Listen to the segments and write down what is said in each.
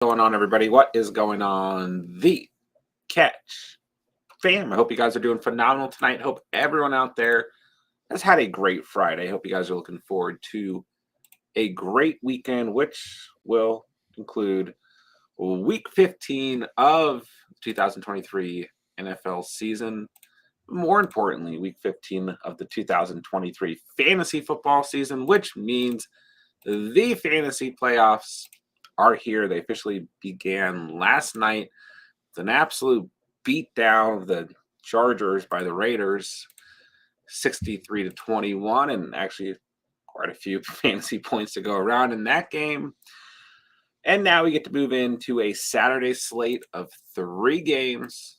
Going on, everybody? What is going on? The Catch fam. I hope you guys are doing phenomenal tonight. Hope everyone out there has had a great Friday. Hope you guys are looking forward to a great weekend, which will include week 15 of 2023 NFL season. More importantly, week 15 of the 2023 fantasy football season, which means the fantasy playoffs are here. They officially began last night. It's an absolute beatdown of the Chargers by the Raiders, 63-21, and actually quite a few fantasy points to go around in that game. And now we get to move into a Saturday slate of 3 games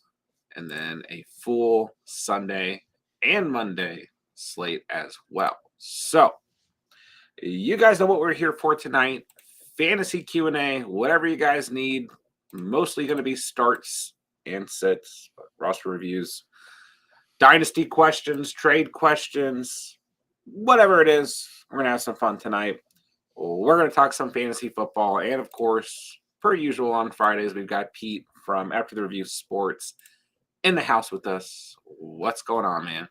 and then a full Sunday and Monday slate as well. So you guys know what we're here for tonight. Fantasy Q&A, whatever you guys need. Mostly going to be starts and sits, roster reviews, dynasty questions, trade questions, whatever it is. We're going to have some fun tonight. We're going to talk some fantasy football. And, of course, per usual on Fridays, we've got Pete from After the Review Sports in the house with us. What's going on, man?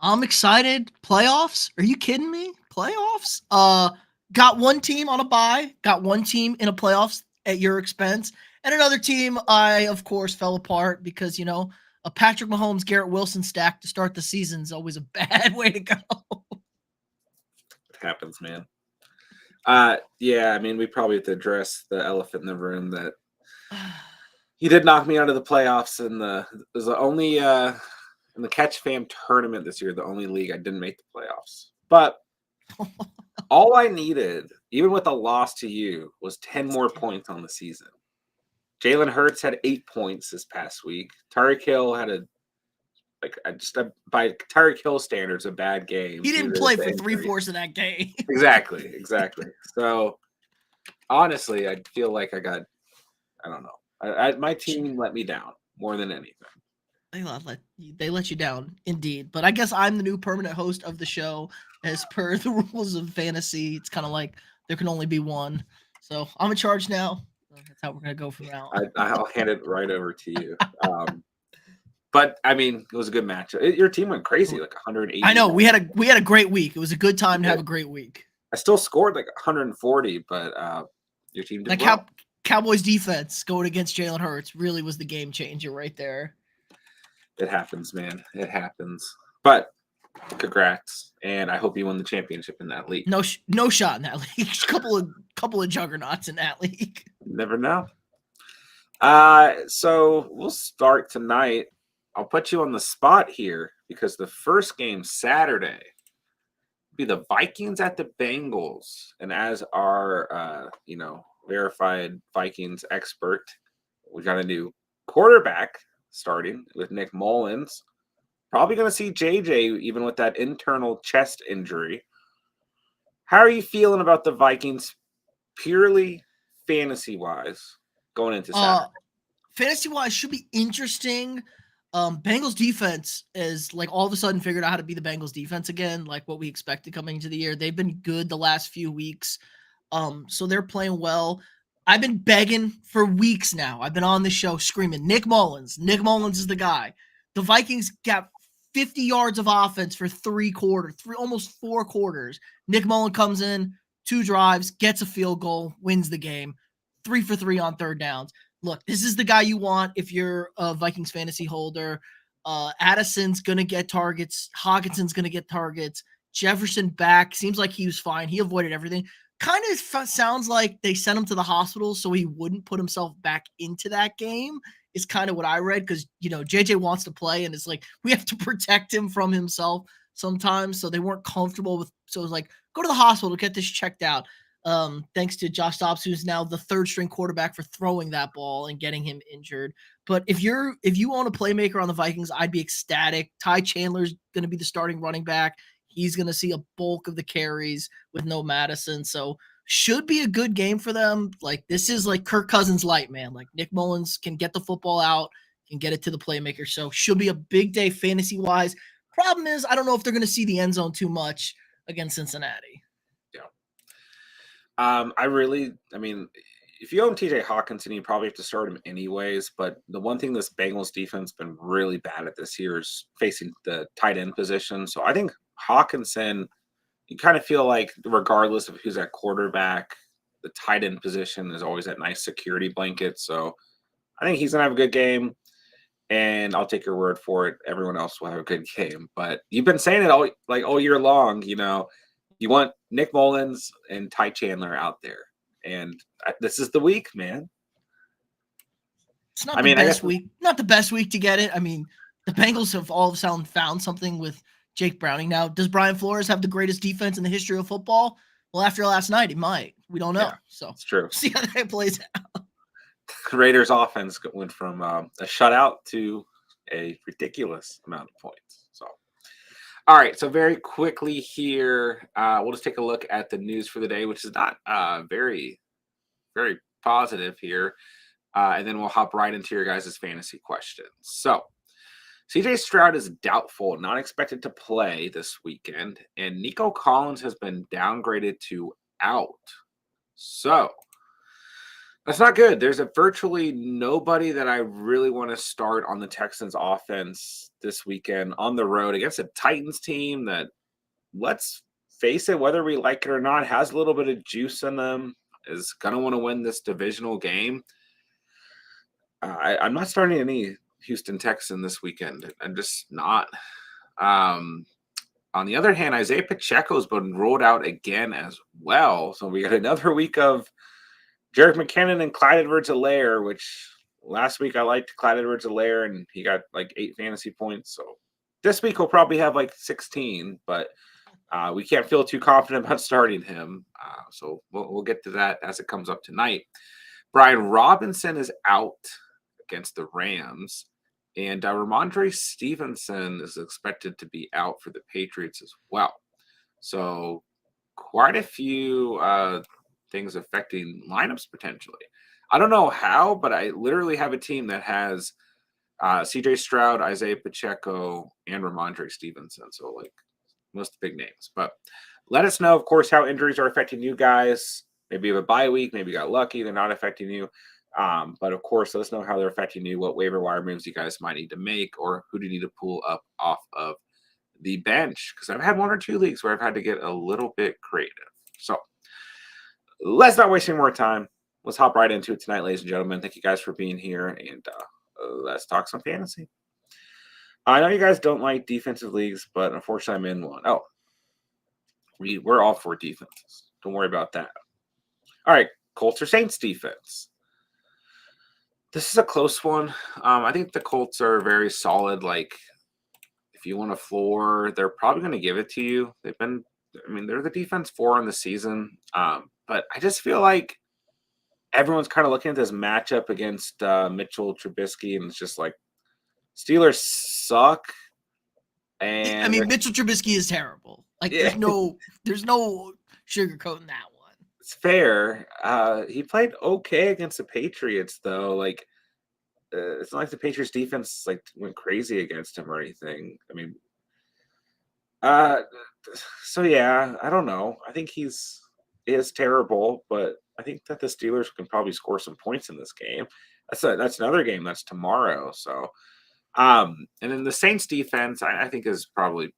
I'm excited. Playoffs? Are you kidding me? Playoffs? Got one team on a bye, got one team in a playoffs at your expense, and another team I, of course, fell apart because, a Patrick Mahomes, Garrett Wilson stack to start the season is always a bad way to go. It happens, man. Yeah, I mean, we probably have to address the elephant in the room that he did knock me out of the playoffs, and it was the only in the Catch Fam tournament this year, the only league I didn't make the playoffs. But all I needed, even with a loss to you, was 10 more points on the season. Jalen Hurts had 8 points this past week. Tyreek Hill had by Tyreek Hill standards, a bad game. He didn't play for 3/4 of that game. Exactly. So, honestly, I feel like I don't know. My team let me down more than anything. They let you down, indeed. But I guess I'm the new permanent host of the show. As per the rules of fantasy, it's kind of like there can only be one. So I'm in charge now. That's how we're going to go from now. I'll hand it right over to you. But I mean, it was a good match. Your team went crazy, like 180. I know we had a great week. It was a good time to have a great week. I still scored like 140, but your team did well. Cowboys defense going against Jalen Hurts really was the game changer right there. It happens, man. It happens. But congrats, and I hope you won the championship in that league. No shot in that league. couple of juggernauts in that league. Never know. So we'll start tonight. I'll put you on the spot here because the first game Saturday will be the Vikings at the Bengals, and as our verified Vikings expert, we got a new quarterback starting with Nick Mullins. Probably going to see JJ even with that internal chest injury. How are you feeling about the Vikings purely fantasy-wise going into Saturday? Fantasy-wise should be interesting. Bengals defense is like all of a sudden figured out how to be the Bengals defense again, like what we expected coming into the year. They've been good the last few weeks. So they're playing well. I've been begging for weeks now. I've been on the show screaming, Nick Mullins. Nick Mullins is the guy. The Vikings got 50 yards of offense for almost 4 quarters. Nick Mullins comes in, 2 drives, gets a field goal, wins the game. 3 for 3 on third downs. Look, this is the guy you want if you're a Vikings fantasy holder. Addison's going to get targets. Hawkinson's going to get targets. Jefferson back. Seems like he was fine. He avoided everything. Kind of sounds like they sent him to the hospital so he wouldn't put himself back into that game is kind of what I read because, JJ wants to play and it's like we have to protect him from himself sometimes. So they weren't comfortable with – so it was like, go to the hospital, get this checked out. Thanks to Josh Dobbs, who's now the 3rd string quarterback for throwing that ball and getting him injured. But if you own a playmaker on the Vikings, I'd be ecstatic. Ty Chandler's going to be the starting running back. He's going to see a bulk of the carries with no Madison. So should be a good game for them. Like this is like Kirk Cousins light, man. Like Nick Mullins can get the football out, can get it to the playmaker. So should be a big day fantasy wise. Problem is, I don't know if they're going to see the end zone too much against Cincinnati. Yeah. I mean, if you own TJ Hawkinson, you probably have to start him anyways. But the one thing this Bengals defense been really bad at this year is facing the tight end position. So I think Hawkinson, you kind of feel like regardless of who's at quarterback, the tight end position is always that nice security blanket. So I think he's gonna have a good game, and I'll take your word for it. Everyone else will have a good game. But you've been saying it all year long. You want Nick Mullins and Ty Chandler out there, and this is the week, man. It's not the best week. Not the best week to get it. I mean, the Bengals have all of a sudden found something with Jake Browning now. Does Brian Flores have the greatest defense in the history of football? Well, after last night, he might. We don't know. Yeah, so it's true. See how that plays out. Raiders offense went from a shutout to a ridiculous amount of points. So, all right. So very quickly here, we'll just take a look at the news for the day, which is not very, very positive here. And then we'll hop right into your guys' fantasy questions. So CJ Stroud is doubtful, not expected to play this weekend. And Nico Collins has been downgraded to out. So that's not good. There's virtually nobody that I really want to start on the Texans offense this weekend on the road against a Titans team that, let's face it, whether we like it or not, has a little bit of juice in them, is going to want to win this divisional game. I'm not starting any Houston Texan this weekend. I'm just not. On the other hand, Isaiah Pacheco's been ruled out again as well. So we got another week of Jerick McKinnon and Clyde Edwards-Helaire, which last week I liked Clyde Edwards-Helaire, and he got like 8 fantasy points. So this week we'll probably have like 16, but we can't feel too confident about starting him. So we'll get to that as it comes up tonight. Brian Robinson is out against the Rams, and Ramondre Stevenson is expected to be out for the Patriots as well. So quite a few things affecting lineups potentially. I don't know how, but I literally have a team that has CJ Stroud, Isaiah Pacheco, and Ramondre Stevenson. So like most big names. But let us know, of course, how injuries are affecting you guys. Maybe you have a bye week, maybe you got lucky, they're not affecting you. But of course, let us know how they're affecting you, what waiver wire moves you guys might need to make, or who do you need to pull up off of the bench. Because I've had 1 or 2 leagues where I've had to get a little bit creative. So let's not waste any more time. Let's hop right into it tonight, ladies and gentlemen. Thank you guys for being here, and let's talk some fantasy. I know you guys don't like defensive leagues, but unfortunately, I'm in one. Oh, we're all for defenses. Don't worry about that. All right, Colts or Saints defense. This is a close one. I think the Colts are very solid. Like, if you want a floor, they're probably going to give it to you. They're the defense 4 on the season. But I just feel like everyone's kind of looking at this matchup against Mitchell Trubisky, and it's just like Steelers suck. And Mitchell Trubisky is terrible. Like, yeah. there's no sugarcoating that one. It's fair. He played okay against the Patriots, though. Like, it's not like the Patriots defense went crazy against him or anything. So yeah, I don't know. I think he is terrible, but I think that the Steelers can probably score some points in this game. That's another game that's tomorrow. So, and then the Saints defense, I think is probably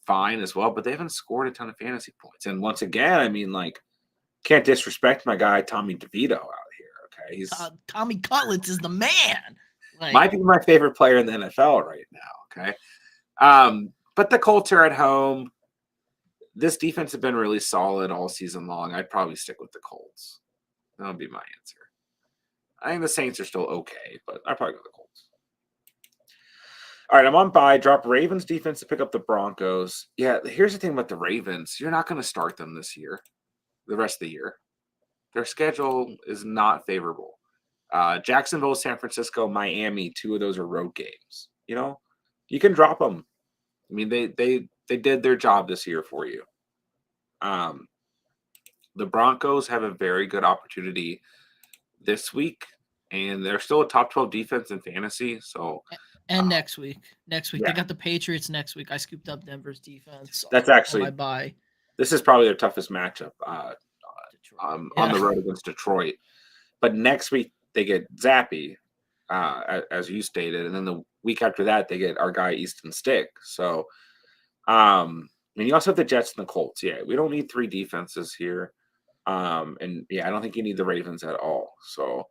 fine as well, but they haven't scored a ton of fantasy points. And once again, can't disrespect my guy Tommy DeVito out here. Okay, he's Tommy Cutlets is the man. Might be my favorite player in the NFL right now. Okay, but the Colts are at home. This defense has been really solid all season long. I'd probably stick with the Colts. That would be my answer. I think the Saints are still okay, but I'd probably go with the Colts. All right, I'm on bye. Drop Ravens defense to pick up the Broncos. Yeah, here's the thing about the Ravens. You're not going to start them this year, the rest of the year. Their schedule is not favorable. Jacksonville, San Francisco, Miami, 2 of those are road games. You can drop them. They did their job this year for you. The Broncos have a very good opportunity this week, and they're still a top 12 defense in fantasy. So, and next week, yeah. They got the Patriots next week. I scooped up Denver's defense. That's actually my bye. This is probably their toughest matchup on the road against Detroit. but next week they get Zappy, as you stated, and then the week after that they get our guy Easton Stick. So, I mean, you also have the Jets and the Colts. Yeah, we don't need three defenses here. And yeah, I don't think you need the Ravens at all. So,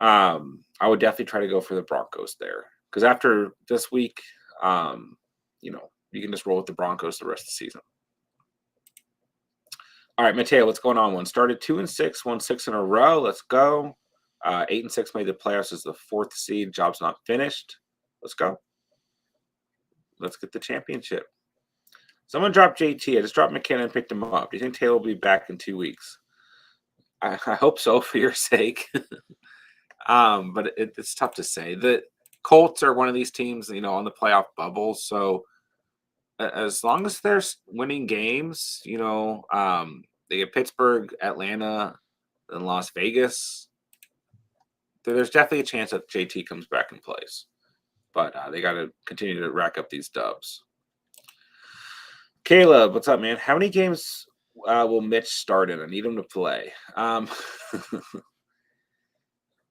I would definitely try to go for the Broncos there because after this week, you know, you can just roll with the Broncos the rest of the season. All right, Mateo, what's going on? One started 2-6, won 6 in a row. Let's go. 8-6 made the playoffs as the 4th seed. Job's not finished. Let's go. Let's get the championship. Someone dropped JT. I just dropped McKinnon and picked him up. Do you think Taylor will be back in 2 weeks? I hope so for your sake. But it's tough to say. The Colts are one of these teams, you know, on the playoff bubble. So as long as they're winning games, you know, they get Pittsburgh, Atlanta, and Las Vegas. There's definitely a chance that JT comes back and plays. But they got to continue to rack up these dubs. Caleb, what's up, man? How many games will Mitch start in? I need him to play.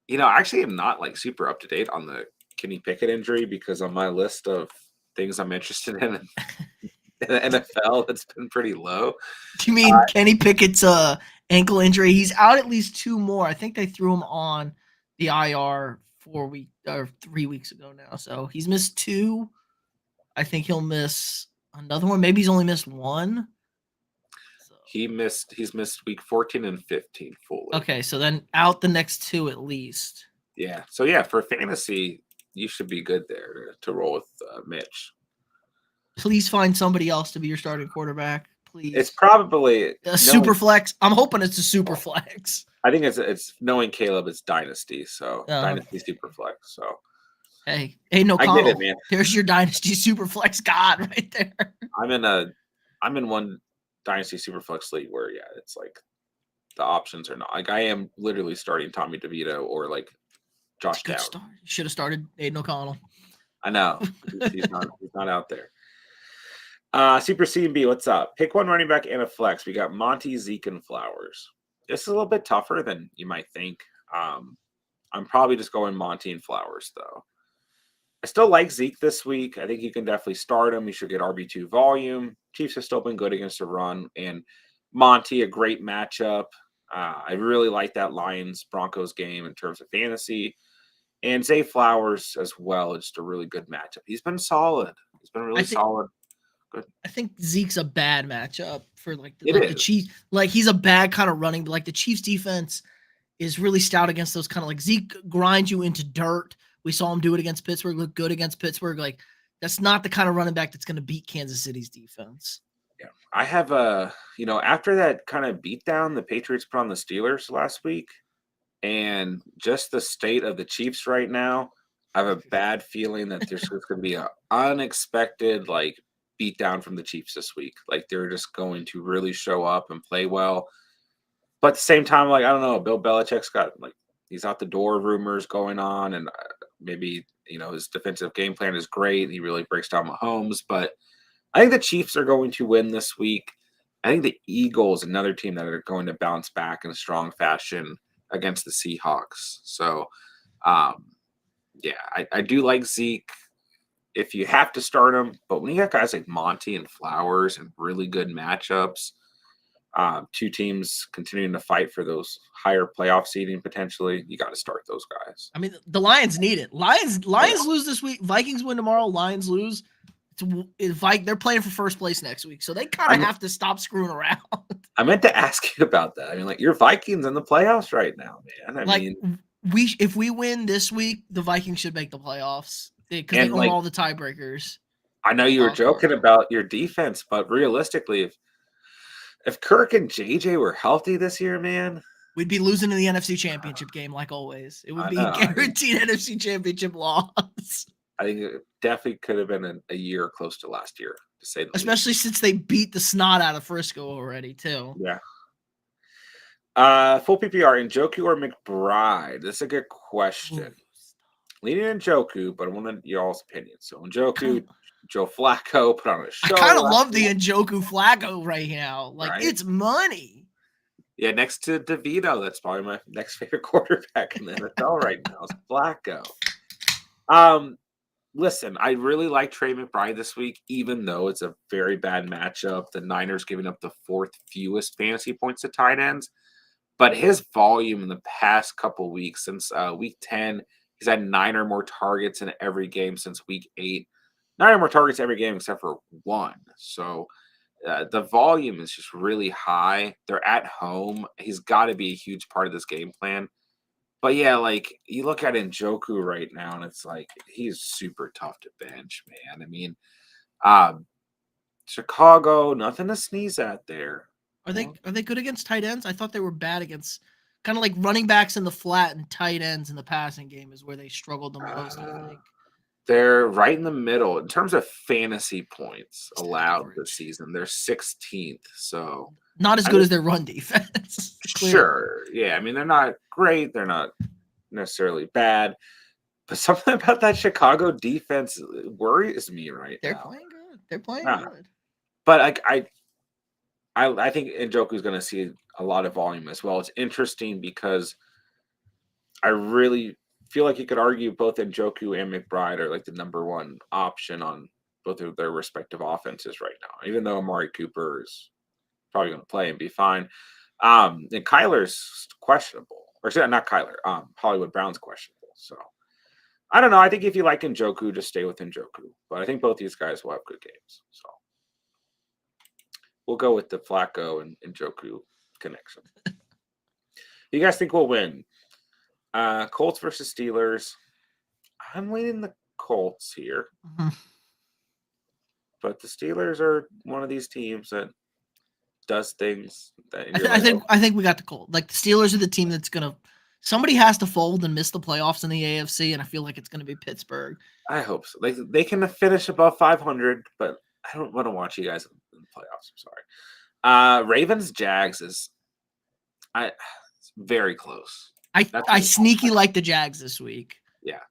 You know, actually, I'm not like super up to date on the Kenny Pickett injury because on my list of things I'm interested in the NFL, it's been pretty low. You mean Kenny Pickett's ankle injury? He's out at least 2 more. I think they threw him on the IR 3 weeks ago now. So he's missed 2. I think he'll miss another one. Maybe he's only missed 1. So. He's missed week 14 and 15 fully. Okay, so then out the next 2 at least. Yeah. So yeah, for fantasy, you should be good there to roll with Mitch. Please find somebody else to be your starting quarterback. Please. It's probably a super flex. I'm hoping it's a super flex. I think it's knowing Caleb. It's dynasty, so dynasty super flex. So hey, no, I get it, man. There's your dynasty super flex god right there. I'm in one dynasty super flex league where it's like the options are not like I am literally starting Tommy DeVito or like Josh Dowd. You should have started Aiden O'Connell. I know he's not out there. Super C&B, what's up? Pick one running back and a flex. We got Monty, Zeke, and Flowers. This is a little bit tougher than you might think. I'm probably just going Monty and Flowers, though. I still like Zeke this week. I think you can definitely start him. You should get RB2 volume. Chiefs have still been good against the run. And Monty, a great matchup. I really like that Lions-Broncos game in terms of fantasy. And Zay Flowers as well. Just a really good matchup. He's been solid. He's been really solid. Good. I think Zeke's a bad matchup for the Chiefs. Like he's a bad kind of running, but like the Chiefs defense is really stout against those kind of like Zeke grinds you into dirt. We saw him do it against Pittsburgh, look good against Pittsburgh. Like that's not the kind of running back that's going to beat Kansas City's defense. Yeah. I have after that kind of beatdown the Patriots put on the Steelers last week and just the state of the Chiefs right now, I have a bad feeling that there's going to be an unexpected beat down from the Chiefs this week. Like they're just going to really show up and play well. But at the same time, I don't know, Bill Belichick's got he's out the door rumors going on and maybe, his defensive game plan is great. He really breaks down Mahomes, but I think the Chiefs are going to win this week. I think the Eagles, another team that are going to bounce back in a strong fashion against the Seahawks. So, I do like Zeke if you have to start him, but when you got guys like Monty and Flowers and really good matchups, 2 teams continuing to fight for those higher playoff seeding potentially, you got to start those guys. I mean, the Lions need it. Lions lose this week. Vikings win tomorrow. Lions lose. They're playing for first place next week, so they kind of have to stop screwing around. I meant to ask you about that. I mean, your Vikings in the playoffs right now, man. If we win this week, the Vikings should make the playoffs because they own all the tiebreakers. I know you were joking about your defense, but realistically, if Kirk and JJ were healthy this year, man, we'd be losing in the NFC Championship game like always. It would be a guaranteed NFC Championship loss. I think it definitely could have been a year close to last year, to say the especially least. Since they beat the snot out of Frisco already, too. Yeah. Full PPR, Njoku or McBride? This is a good question. Ooh. Leaning Njoku, but I want y'all's opinion. So Njoku, Joe Flacco put on a show. I kind of love the Njoku Flacco right now. It's money. Yeah, next to DeVito, that's probably my next favorite quarterback in the NFL right now is Flacco. Um, Listen, I really like Trey McBride this week, even though it's a very bad matchup. The Niners giving up the fourth fewest fantasy points to tight ends. But his volume in the past couple weeks, since week 10, he's had 9 or more targets in every game since week 8. 9 or more targets every game except for one. So the volume is just really high. They're at home. He's got to be a huge part of this game plan. But yeah, like you look at Njoku right now, and it's like he's super tough to bench, man. I mean, um, Chicago, nothing to sneeze at there. Are they good against tight ends? I thought they were bad against kind of like running backs in the flat and tight ends in the passing game is where they struggled the most, I Uh, think. they're right in the middle in terms of fantasy points allowed this Average. season. They're 16th. So Not as I good mean, as their run defense, clearly. sure, yeah. I mean, they're not great. They're not necessarily bad, but something about that Chicago defense worries me right They're now. playing good. They're playing Uh, good. but I think Njoku is going to see a lot of volume as well. It's interesting because I really feel like you could argue both Njoku and McBride are like the number one option on both of their respective offenses right now. Even though Amari Cooper is probably going to play and be fine, and Kyler's questionable, or sorry, not Kyler. Hollywood Brown's questionable. So I don't know. I think if you like Njoku, just stay with Njoku. But I think both these guys will have good games. So we'll go with the Flacco and Njoku connection. You guys think we'll win? Colts versus Steelers. I'm leaning the Colts here, Mhm. but the Steelers are one of these teams that does things that and I, you're th- I like, oh, think I think we got the Colts. Like the Steelers are the team that's gonna. Somebody has to fold and miss the playoffs in the AFC, and I feel like it's gonna be Pittsburgh. I hope so. They can finish above 500, but I don't want to watch you guys in the playoffs. I'm sorry. Ravens Jags is I it's very close. I That's I sneaky like the Jags this week. yeah.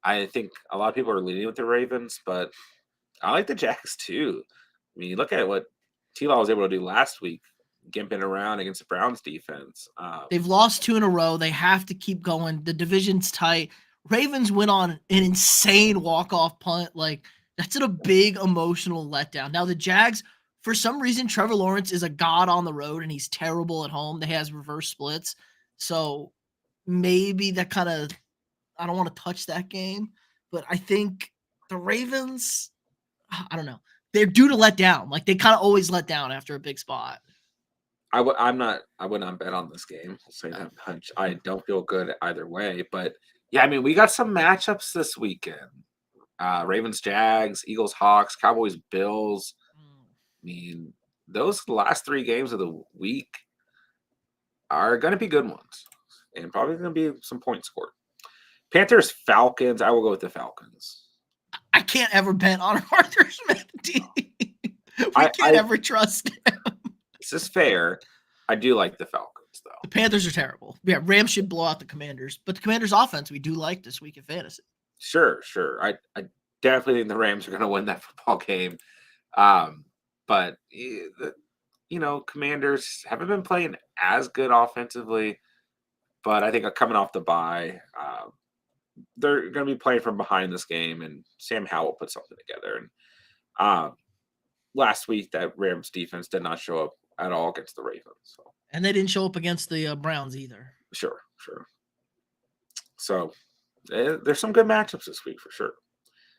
I think a lot of people are leaning with the Ravens, but I like the Jags too. I mean, look at what T-Law was able to do last week, gimping around against the Browns defense. They've lost 2 in a row. They have to keep going. The division's tight. Ravens went on an insane walk-off punt. Like that's a big emotional letdown. Now the Jags, for some reason, Trevor Lawrence is a god on the road and he's terrible at home. They has reverse splits. So maybe that kind of I don't want to touch that game, but I think the Ravens, I don't know. They're due to let down. Like they kind of always let down after a big spot. I'm not. I would not bet on this game. I'll say that much. I don't feel good either way. But yeah, I mean, we got some matchups this weekend. Ravens, Jags, Eagles, Hawks, Cowboys, Bills. I mean, those last 3 games of the week are going to be good ones, and probably going to be some points scored. Panthers, Falcons. I will go with the Falcons. I can't ever bet on Arthur Smith. We can't I ever trust him. This is fair. I do like the Falcons though. The Panthers are terrible. Yeah, Rams should blow out the Commanders, but the Commanders' offense we do like this week in fantasy. Sure. I definitely think the Rams are going to win that football game. Um, but Commanders haven't been playing as good offensively. But I think coming off the bye, they're going to be playing from behind this game, and Sam Howell put something together. And last week, that Rams defense did not show up at all against the Ravens. So And they didn't show up against the Browns either. sure. So there's some good matchups this week for sure.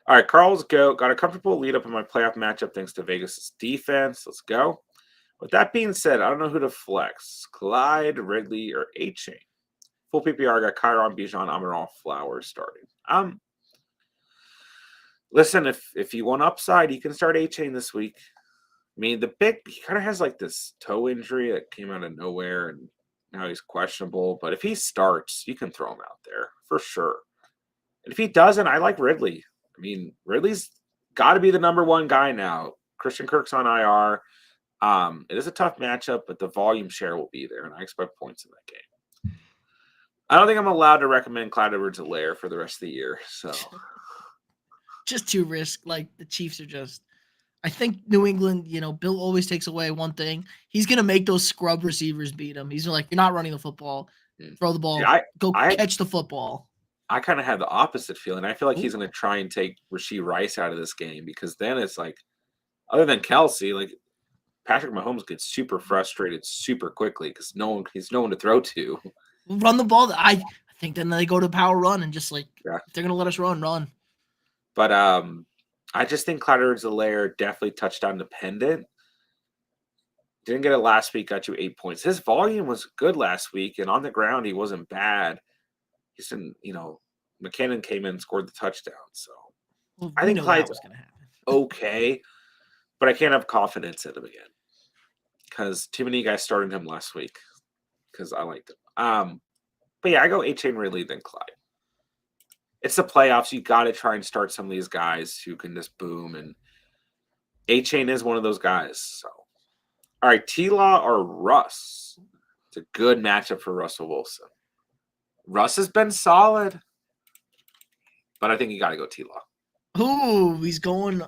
All right, Carl's go. Got a comfortable lead up in my playoff matchup thanks to Vegas' defense. Let's go. With that being said, I don't know who to flex. Clyde, Ridley, or A-Chain. Full PPR got Kyron, Bijan, Amaral, Flowers starting. Listen, if you want upside, you can start A-Chain this week. I mean, he kind of has like this toe injury that came out of nowhere, and now he's questionable. But if he starts, you can throw him out there for sure. And if he doesn't, I like Ridley. I mean, Ridley's got to be the number one guy now. Christian Kirk's on IR. It is a tough matchup, but the volume share will be there, and I expect points in that game. I don't think I'm allowed to recommend Clyde Edwards-Helaire for the rest of the year. So Just too risk. Like the Chiefs are just I think New England, Bill always takes away one thing. He's gonna make those scrub receivers beat him. He's like, you're not running the football. Mm. Throw the See, ball. I Go I catch the football. I kind of have the opposite feeling. I feel like he's Ooh. going to try and take Rasheed Rice out of this game because then it's like, other than Kelsey, like Patrick Mahomes gets super frustrated super quickly because he's no one to throw to. Run the ball. I think then they go to power run and just like Yeah. if they're gonna let us run. But I just think Clyde Edwards-Helaire definitely touchdown dependent. Didn't get it last week, got you 8 points. His volume was good last week, and on the ground he wasn't bad. He's didn't, McKinnon came in and scored the touchdown. So Well, I we think know that Clyde's was gonna happen. okay, but I can't have confidence in him again because too many guys started him last week because I liked him. But yeah, I go A-Chain Ridley then Clyde. It's the playoffs. You got to try and start some of these guys who can just boom, and A-Chain is one of those guys. So, all right, T-Law or Russ? It's a good matchup for Russell Wilson. Russ has been solid, but I think you got to go T-Law. Ooh, he's going.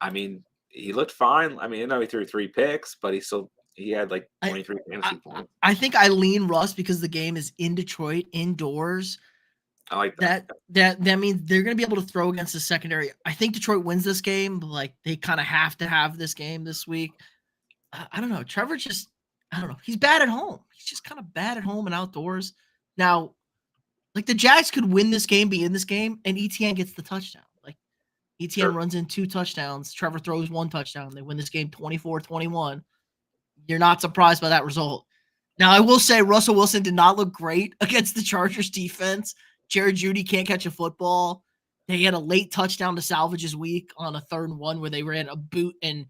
I mean, he looked fine. I mean, I know he threw 3 picks, but he had like 23 fantasy points. I think I lean Russ because the game is in Detroit, indoors. I like that. That means they're going to be able to throw against the secondary. I think Detroit wins this game, but like they kind of have to have this game this week. I don't know. Trevor just, I don't know. He's bad at home. He's just kind of bad at home and outdoors. Now, like the Jags could win this game, be in this game, and ETN gets the touchdown. Like ETN runs in 2 touchdowns. Trevor throws 1 touchdown. They win this game 24-21. You're not surprised by that result. Now, I will say Russell Wilson did not look great against the Chargers defense. Jared Jeudy can't catch a football. They had a late touchdown to salvage his week on a 3rd and 1 where they ran a boot and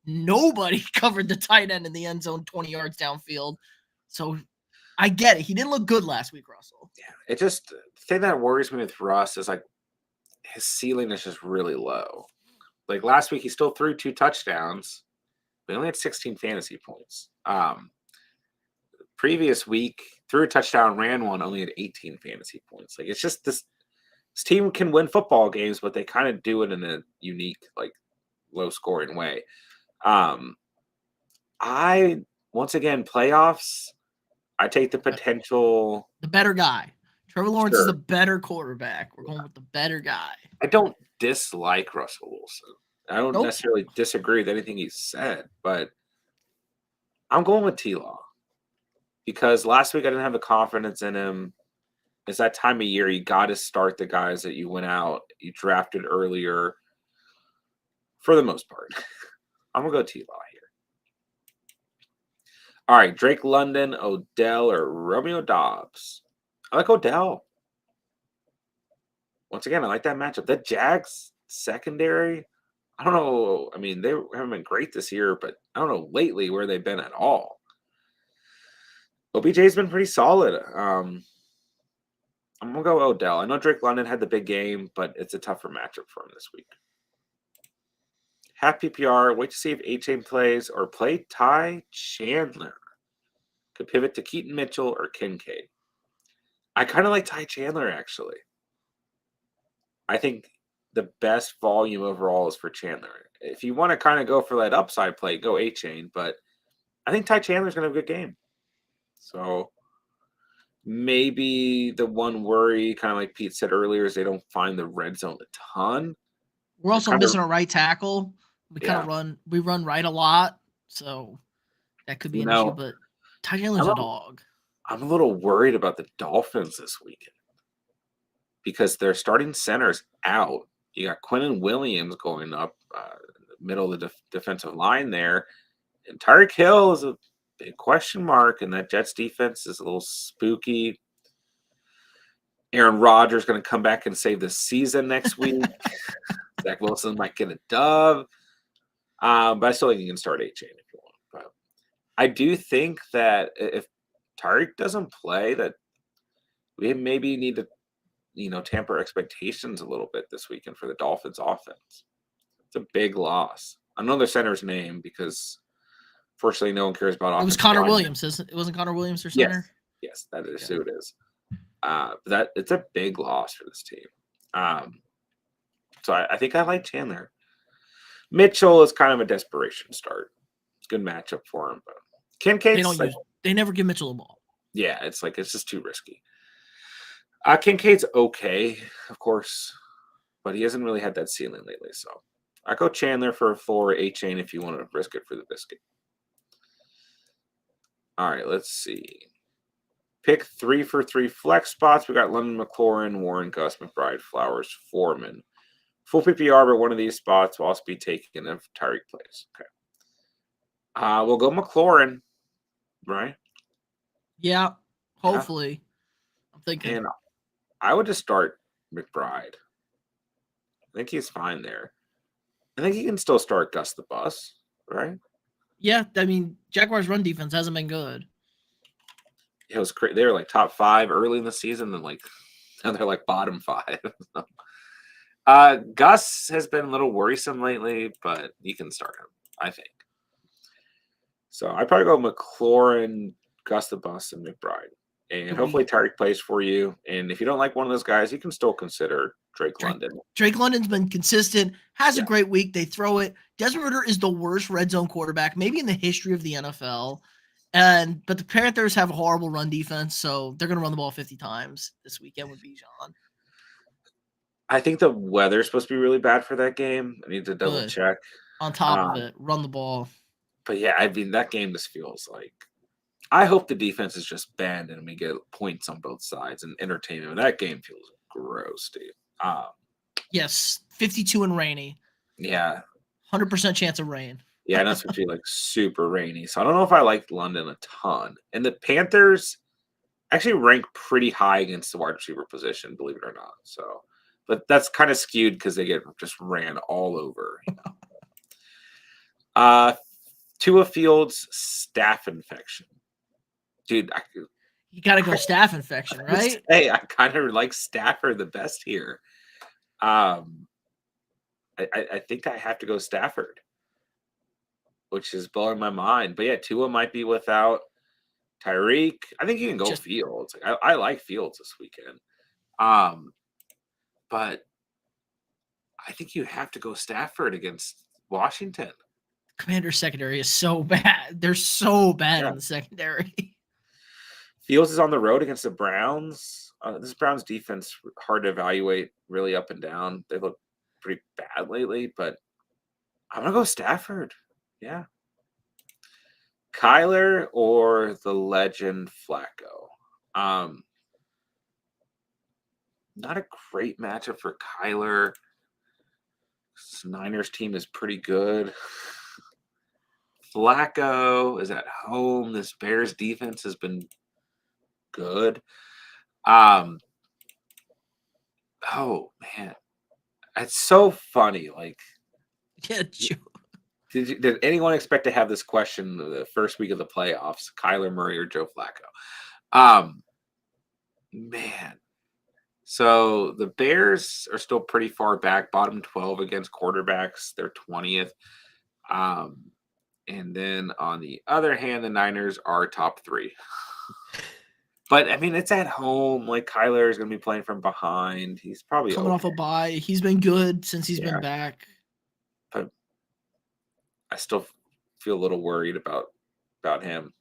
nobody covered the tight end in the end zone 20 yards downfield. So I get it. He didn't look good last week, Russell. Yeah, the thing that worries me with Russ is like his ceiling is just really low. Like last week, he still threw 2 touchdowns, but he only had 16 fantasy points. Previous week, threw a touchdown, ran one, only had 18 fantasy points. Like it's just this team can win football games, but they kind of do it in a unique, like low scoring way. I once again playoffs. I take the potential. The better guy. Trevor Lawrence is Sure. the better quarterback. We're going with the better guy. I don't dislike Russell Wilson. I don't Nope. necessarily disagree with anything he said, but I'm going with T-Law because last week I didn't have the confidence in him. It's that time of year you got to start the guys that you went out, you drafted earlier. For the most part, I'm gonna go T-Law here. All right, Drake London, Odell, or Romeo Dobbs. I like Odell. Once again, I like that matchup. That Jags secondary, I don't know. I mean, they haven't been great this year, but I don't know lately where they've been at all. OBJ's been pretty solid. I'm gonna go Odell. I know Drake London had the big game, but it's a tougher matchup for him this week. Half PPR. Wait to see if A-Chain plays or play Ty Chandler. Could pivot to Keaton Mitchell or Kincaid. I kind of like Ty Chandler actually. I think the best volume overall is for Chandler. If you want to kind of go for that upside play, go A-Chain, but I think Ty Chandler's going to have a good game. So maybe the one worry, kind of like Pete said earlier, is they don't find the red zone a ton. We're also missing a right tackle. We run right a lot, so that could be an issue. But Ty Chandler's a dog. I'm a little worried about the Dolphins this weekend because their starting center's out. You got Quinnen Williams going up middle of the defensive line there, and Tyreek Hill is a big question mark, and that Jets defense is a little spooky. Aaron Rodgers going to come back and save the season next week. Zach Wilson might get a dub. But I still think you can start A-Chain if you want. But I do think that if Tyreek doesn't play, that we maybe need to, tamper expectations a little bit this weekend for the Dolphins offense. It's a big loss. I know their center's name because fortunately no one cares about offense. It was Connor Williams, isn't it? Wasn't Connor Williams their center? Yes, that is who it is. That it's a big loss for this team. So I think I like Chandler. Mitchell is kind of a desperation start. Good matchup for him, but Kincaid's like, they never give Mitchell a ball. yeah, it's just too risky. Kincaid's okay, of course, but he hasn't really had that ceiling lately. So I go Chandler for a floor, A-Chain if you want to risk it for the biscuit. All right, let's see. Pick 3 for 3 flex spots. We got London, McLaurin, Warren, Gus, McBride, Flowers, Foreman. Full PPR, but one of these spots will also be taken if Tyreek plays. Okay. We'll go McLaurin, right? Yeah, hopefully. Yeah. I'm thinking. And I would just start McBride. I think he's fine there. I think he can still start Gus the Bus, right? Yeah, I mean, Jaguars' run defense hasn't been good. It was crazy. They were like top 5 early in the season, then now they're like bottom 5. Gus has been a little worrisome lately, but you can start him, I think. So I probably go McLaurin, Gus the Bus, and McBride. And hopefully Tyreek plays for you. And if you don't like one of those guys, you can still consider Drake London. Drake London's been consistent, has a great week. They throw it. Desmond Ridder is the worst red zone quarterback, maybe in the history of the NFL. But the Panthers have a horrible run defense, so they're going to run the ball 50 times this weekend with Bijan. I think the weather's supposed to be really bad for that game. I need to double check. On top of it, run the ball. But yeah, I mean, that game just feels like I hope the defense is just banned and we get points on both sides and entertainment. That game feels gross, dude. Yes, 52 and rainy. Yeah. 100% chance of rain. Yeah, and that's supposed to be like super rainy. So I don't know if I like London a ton. And the Panthers actually rank pretty high against the wide receiver position, believe it or not. So, but that's kind of skewed because they get just ran all over. Tua Fields staph infection. Dude, you got to go staph infection, right? Hey, I kind of like Stafford the best here. I think I have to go Stafford, which is blowing my mind. But yeah, Tua might be without Tyreek. I think you can go Fields. Like, I like Fields this weekend. But I think you have to go Stafford against Washington. Commander's secondary is so bad. They're so bad in the secondary. Fields is on the road against the Browns. This Browns defense hard to evaluate, really up and down. They look pretty bad lately, but I'm gonna go Stafford. Yeah. Kyler or the legend Flacco. Not a great matchup for Kyler. This Niners team is pretty good. Flacco is at home. This Bears defense has been good. Oh man, it's so funny. Like, did anyone expect to have this question the first week of the playoffs? Kyler Murray or Joe Flacco? Man. So the Bears are still pretty far back, bottom 12 against quarterbacks. They're 20th. And then on the other hand, the Niners are top 3. But I mean, it's at home. Like, Kyler is going to be playing from behind. He's probably coming off a bye. He's been good since he's been back. But I still feel a little worried about him.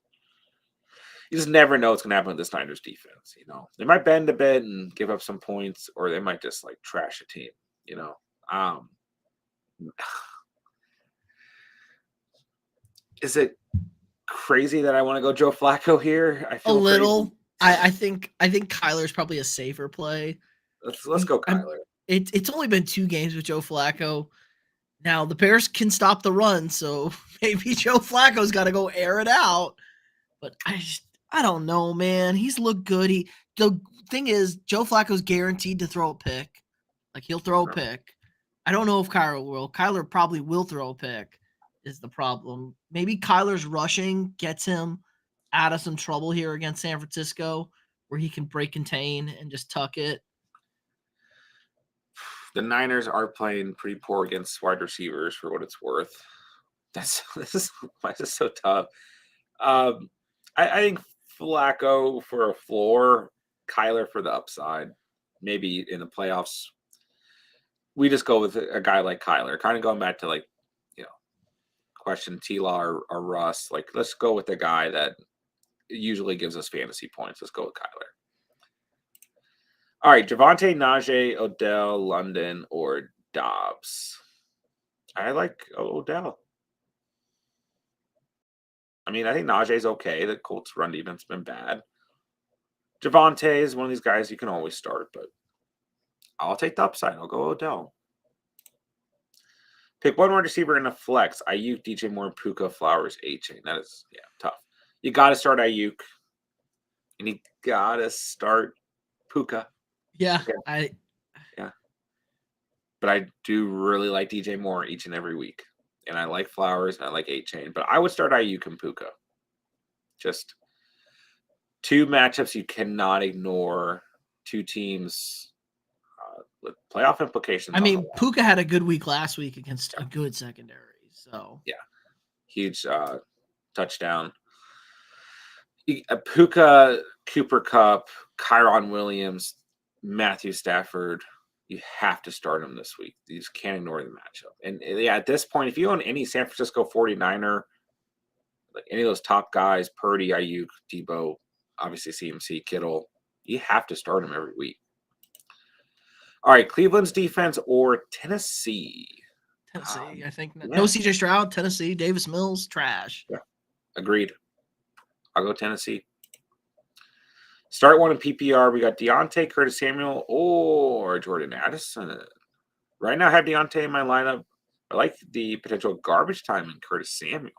You just never know what's going to happen with this Niners defense. You know, they might bend a bit and give up some points, or they might just like trash a team. You know, is it crazy that I want to go Joe Flacco here? I feel a little. I think Kyler's probably a safer play. Let's go Kyler. It's only been 2 games with Joe Flacco. Now the Bears can stop the run, so maybe Joe Flacco's got to go air it out. But I don't know, man. He's looked good. The thing is, Joe Flacco's guaranteed to throw a pick. Like, he'll throw a pick. I don't know if Kyler will. Kyler probably will throw a pick, is the problem. Maybe Kyler's rushing gets him out of some trouble here against San Francisco, where he can break contain and just tuck it. The Niners are playing pretty poor against wide receivers, for what it's worth. This is so tough. I think Flacco for a floor, Kyler for the upside. Maybe in the playoffs, we just go with a guy like Kyler, kind of going back to like question T-Law or Russ. Like, let's go with the guy that usually gives us fantasy points. Let's go with Kyler. All right, Javonte, Najee, Odell, London, or Dobbs. I like Odell. I mean, I think Najee's okay. The Colts' run defense been bad. Javonte is one of these guys you can always start, but I'll take the upside. I'll go Odell. Pick one wide receiver in a flex. Ayuk, DJ Moore, Puka, Flowers, A-Chain. That is, tough. You got to start Ayuk, and you got to start Puka. Yeah, okay. But I do really like DJ Moore each and every week. And I like Flowers, and I like A-Chain. But I would start Ayuk and Puka. Just two matchups you cannot ignore. Two teams with playoff implications. I mean, Puka had a good week last week against a good secondary. So huge touchdown. Puka, Cooper Kupp, Kyron Williams, Matthew Stafford. You have to start them this week. You just can't ignore the matchup. And at this point, if you own any San Francisco 49er, like any of those top guys, Purdy, Ayuk, Debo, obviously CMC, Kittle, you have to start them every week. All right, Cleveland's defense or Tennessee? I think. No CJ Stroud, Tennessee, Davis Mills, trash. Yeah, agreed. I'll go Tennessee. Start one in PPR. We got Deontay, Curtis Samuel, or Jordan Addison. Right now, I have Deontay in my lineup. I like the potential garbage time in Curtis Samuel.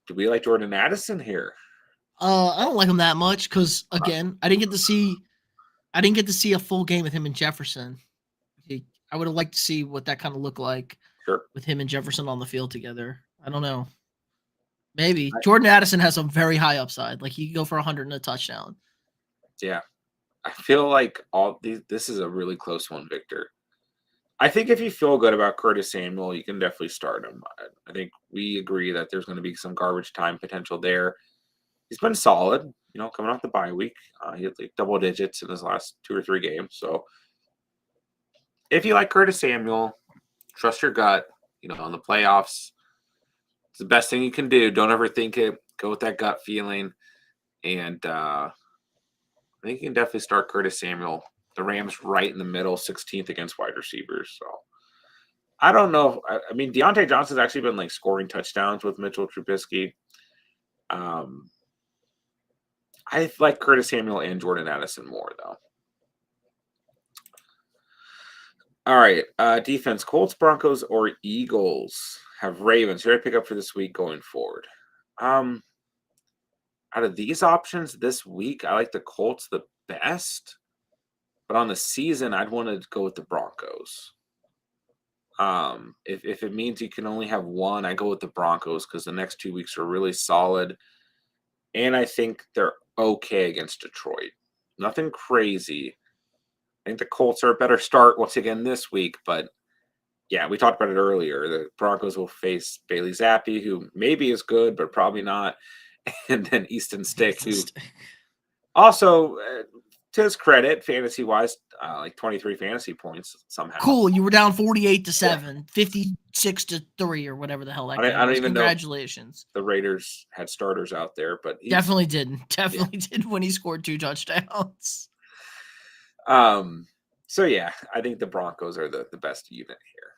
Do we like Jordan Addison here? I don't like him that much because again, I didn't get to see a full game with him and Jefferson. I would have liked to see what that kind of looked like. Sure. With him and Jefferson on the field together. I don't know. Maybe Jordan Addison has a very high upside. Like he could go for 100 and a touchdown. Yeah, I feel like this is a really close one, Victor. I think if you feel good about Curtis Samuel, you can definitely start him. I think we agree that there's going to be some garbage time potential there. He's been solid, coming off the bye week. He had like double digits in his last 2 or 3 games. So if you like Curtis Samuel, trust your gut, in the playoffs. It's the best thing you can do. Don't overthink it. Go with that gut feeling. And I think you can definitely start Curtis Samuel. The Rams right in the middle, 16th against wide receivers. So I don't know. I mean, Deontay Johnson's actually been like scoring touchdowns with Mitchell Trubisky. I like Curtis Samuel and Jordan Addison more, though. All right. Defense, Colts, Broncos, or Eagles have Ravens. Who do I pick up for this week going forward? Out of these options this week, I like the Colts the best. But on the season, I'd want to go with the Broncos. If it means you can only have one, I go with the Broncos because the next 2 weeks are really solid. And I think they're okay against Detroit. Nothing crazy. I think the Colts are a better start once again this week, but yeah, we talked about it earlier. The Broncos will face Bailey Zappi, who maybe is good, but probably not. And then Easton Stick, who also, to his credit, fantasy-wise, like 23 fantasy points somehow. Cool. You were down 48-7, 56-3, or whatever the hell that game was. I don't even Congratulations. The Raiders had starters out there, but definitely didn't. Definitely did when he scored 2 touchdowns. So yeah, I think the Broncos are the best unit here.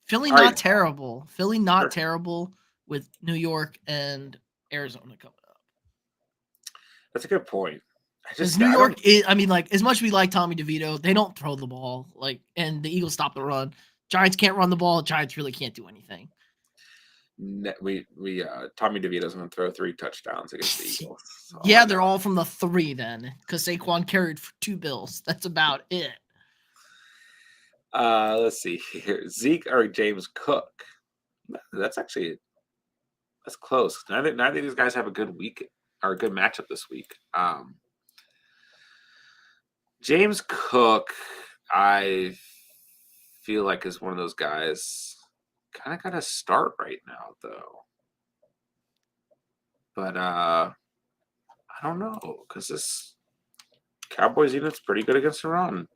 Philly not terrible. Philly not terrible with New York and Arizona coming up. That's a good point. Because New York is, I mean, like, as much as we like Tommy DeVito, they don't throw the ball. Like, and the Eagles stop the run. Giants can't run the ball. Giants really can't do anything. Tommy DeVito's going to throw 3 touchdowns against the Eagles. So yeah, they're all from the 3 then, because Saquon carried for 2 bills. That's about it. Let's see here. Zeke or James Cook. That's close. Neither of these guys have a good week or a good matchup this week. James Cook, I feel like is one of those guys kind of got to start right now, though. But I don't know, because this Cowboys unit's pretty good against the run.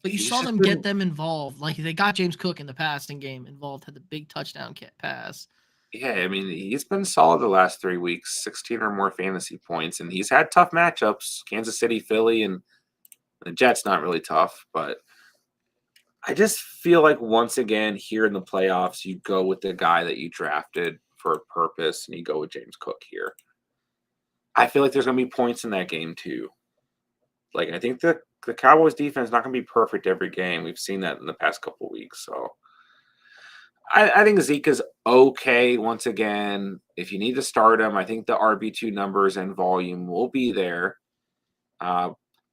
But you he's saw just them get been, them involved. Like they got James Cook in the passing game involved, had the big touchdown pass. yeah, I mean, he's been solid the last 3 weeks, 16 or more fantasy points, and he's had tough matchups. Kansas City, Philly, and the Jets not really tough, but I just feel like once again here in the playoffs, you go with the guy that you drafted for a purpose, and you go with James Cook here. I feel like there's going to be points in that game too. Like I think the Cowboys defense is not going to be perfect every game. We've seen that in the past couple of weeks. So I think Zeke is okay once again. If you need to start him, I think the RB2 numbers and volume will be there. Uh,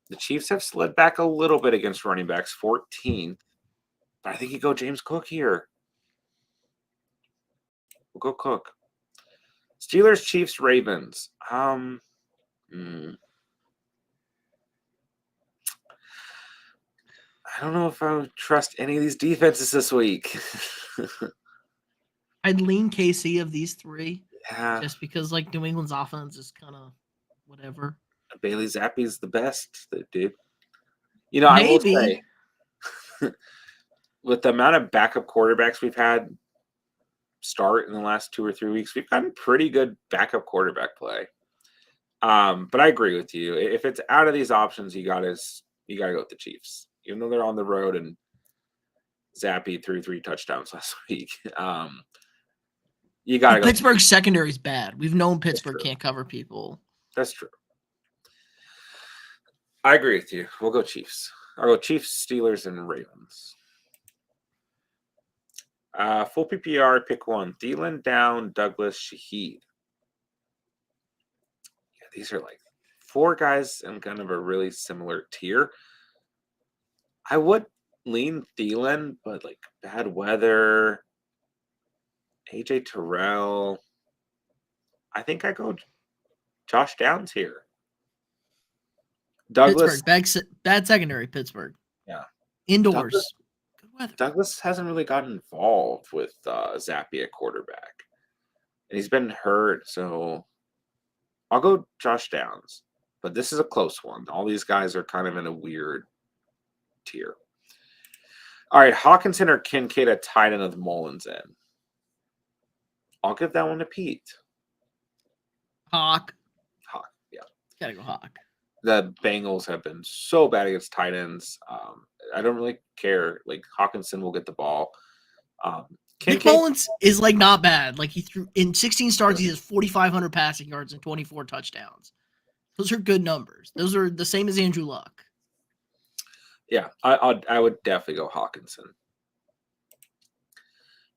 the Chiefs have slid back a little bit against running backs, 14th. But I think you go James Cook here. We'll go Cook. Steelers, Chiefs, Ravens. I don't know if I would trust any of these defenses this week. I'd lean KC of these three Yeah, just because like New England's offense is kind of whatever. Bailey Zappi's the best, dude. You know, I will Maybe. say, with the amount of backup quarterbacks we've had start in the last 2 or 3 weeks, we've gotten pretty good backup quarterback play. But I agree with you. If it's out of these options, you gotta go with the Chiefs, even though they're on the road and Zappi threw 3 touchdowns last week. You Well, gotta go. Pittsburgh's secondary is bad. We've known That's Pittsburgh true. can't cover people. That's true. I agree with you. We'll go Chiefs. I'll go Chiefs, Steelers, and Ravens. Full PPR, pick one. Thielen down, Douglas, Shaheed. Yeah, these are like 4 guys in kind of a really similar tier. I would lean Thielen, but like bad weather, AJ Terrell. I think I go Josh Downs here. Douglas, Pittsburgh, bad secondary. Pittsburgh yeah. Douglas, indoors. Good weather. Douglas hasn't really gotten involved with Zappy at quarterback, and he's been hurt. So I'll go Josh Downs, but this is a close one. All these guys are kind of in a weird tier. All right, Hawkinson or Kincaid at tight end with Mullins in. I'll give that one to Pete. Hawk. Hawk, yeah. Gotta go Hawk. The Bengals have been so bad against tight ends. I don't really care. Like Hawkinson will get the ball. Nick Mullins is like not bad. Like he threw in 16 starts, he has 4,500 passing yards and 24 touchdowns. Those are good numbers. Those are the same as Andrew Luck. Yeah, I would definitely go Hawkinson.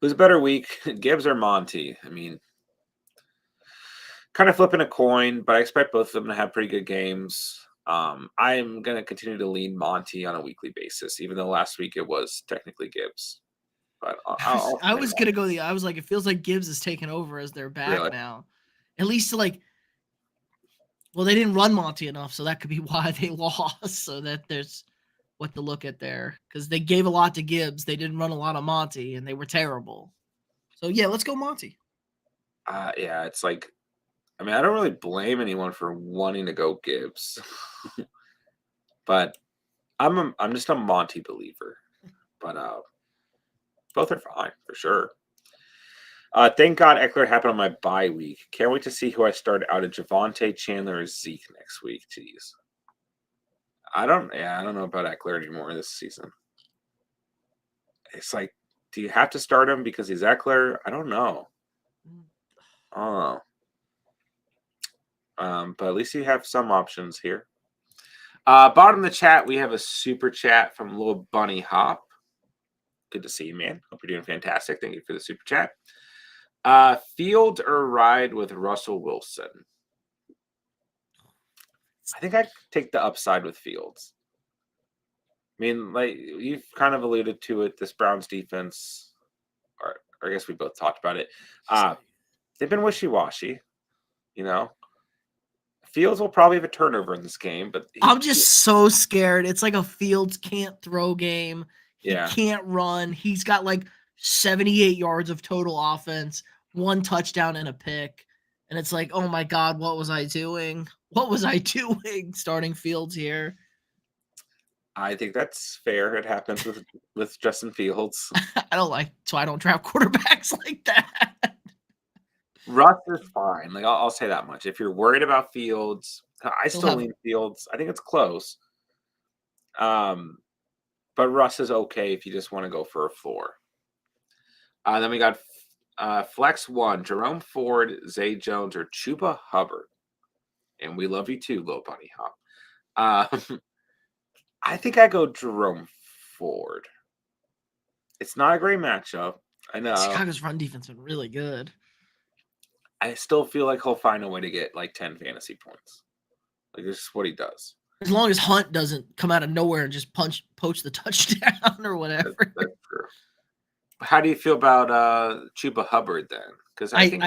Who's a better week, Gibbs or Monty? I mean, kind of flipping a coin, but I expect both of them to have pretty good games. I'm going to continue to lean Monty on a weekly basis, even though last week it was technically Gibbs. But I was gonna go I was like, it feels like Gibbs is taking over as their back now. At least to like, well, they didn't run Monty enough, so that could be why they lost. So that there's what to look at there because they gave a lot to Gibbs. They didn't run a lot of Monty, and they were terrible. So yeah, let's go Monty. Yeah, it's like, I mean, I don't really blame anyone for wanting to go Gibbs, but I'm just a Monty believer. But both are fine for sure. Thank God Eckler happened on my bye week. Can't wait to see who I start out of Javonte, Chandler, or Zeke next week. Jeez. I don't know about Eckler anymore this season. It's like, do you have to start him because he's Eckler? I don't know. I don't know. But at least you have some options here. Bottom of the chat, we have a super chat from Little Bunny Hop. Good to see you, man. Hope you're doing fantastic. Thank you for the super chat. Field or ride with Russell Wilson? I think I'd take the upside with Fields. I mean, like you've kind of alluded to it, this Browns defense, or I guess we both talked about it. They've been wishy-washy, you know. Fields will probably have a turnover in this game, but I'm just so scared. It's like a Fields can't throw game. He can't run. He's got like 78 yards of total offense, 1 touchdown and a pick. And it's like, oh my God, what was I doing? What was I doing starting Fields here? I think that's fair. It happens with Justin Fields. I don't like, so I don't draft quarterbacks like that. Russ is fine. Like I'll say that much. If you're worried about Fields, I He'll still have lean Fields. I think it's close. But Russ is okay if you just want to go for a floor. Then we got Flex 1, Jerome Ford, Zay Jones, or Chuba Hubbard. And we love you too, little bunny hop. I think I go Jerome Ford. It's not a great matchup. I know. Chicago's run defense has been really good. I still feel like he'll find a way to get like 10 fantasy points. Like, this is what he does. As long as Hunt doesn't come out of nowhere and just poach the touchdown or whatever. That's true. How do you feel about Chuba Hubbard then? Because I think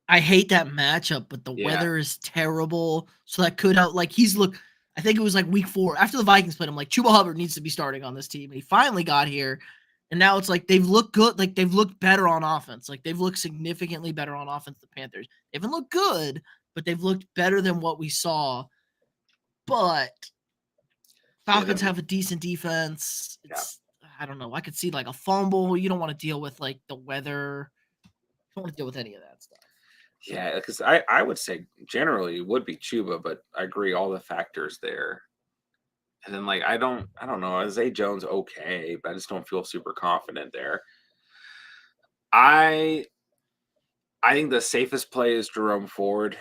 I hate that matchup, but the weather is terrible. So that could help. Like I think it was like week 4 after the Vikings played. I'm like, Chuba Hubbard needs to be starting on this team. And he finally got here. And now it's like they've looked good. Like they've looked better on offense. Like they've looked significantly better on offense, the Panthers. They haven't looked good, but they've looked better than what we saw. But Falcons have a decent defense. I don't know. I could see like a fumble. You don't want to deal with like the weather. You don't want to deal with any of that stuff. Yeah, because I would say generally it would be Chuba, but I agree all the factors there. And then like I don't know, Zay Jones okay, but I just don't feel super confident there. I think the safest play is Jerome Ford.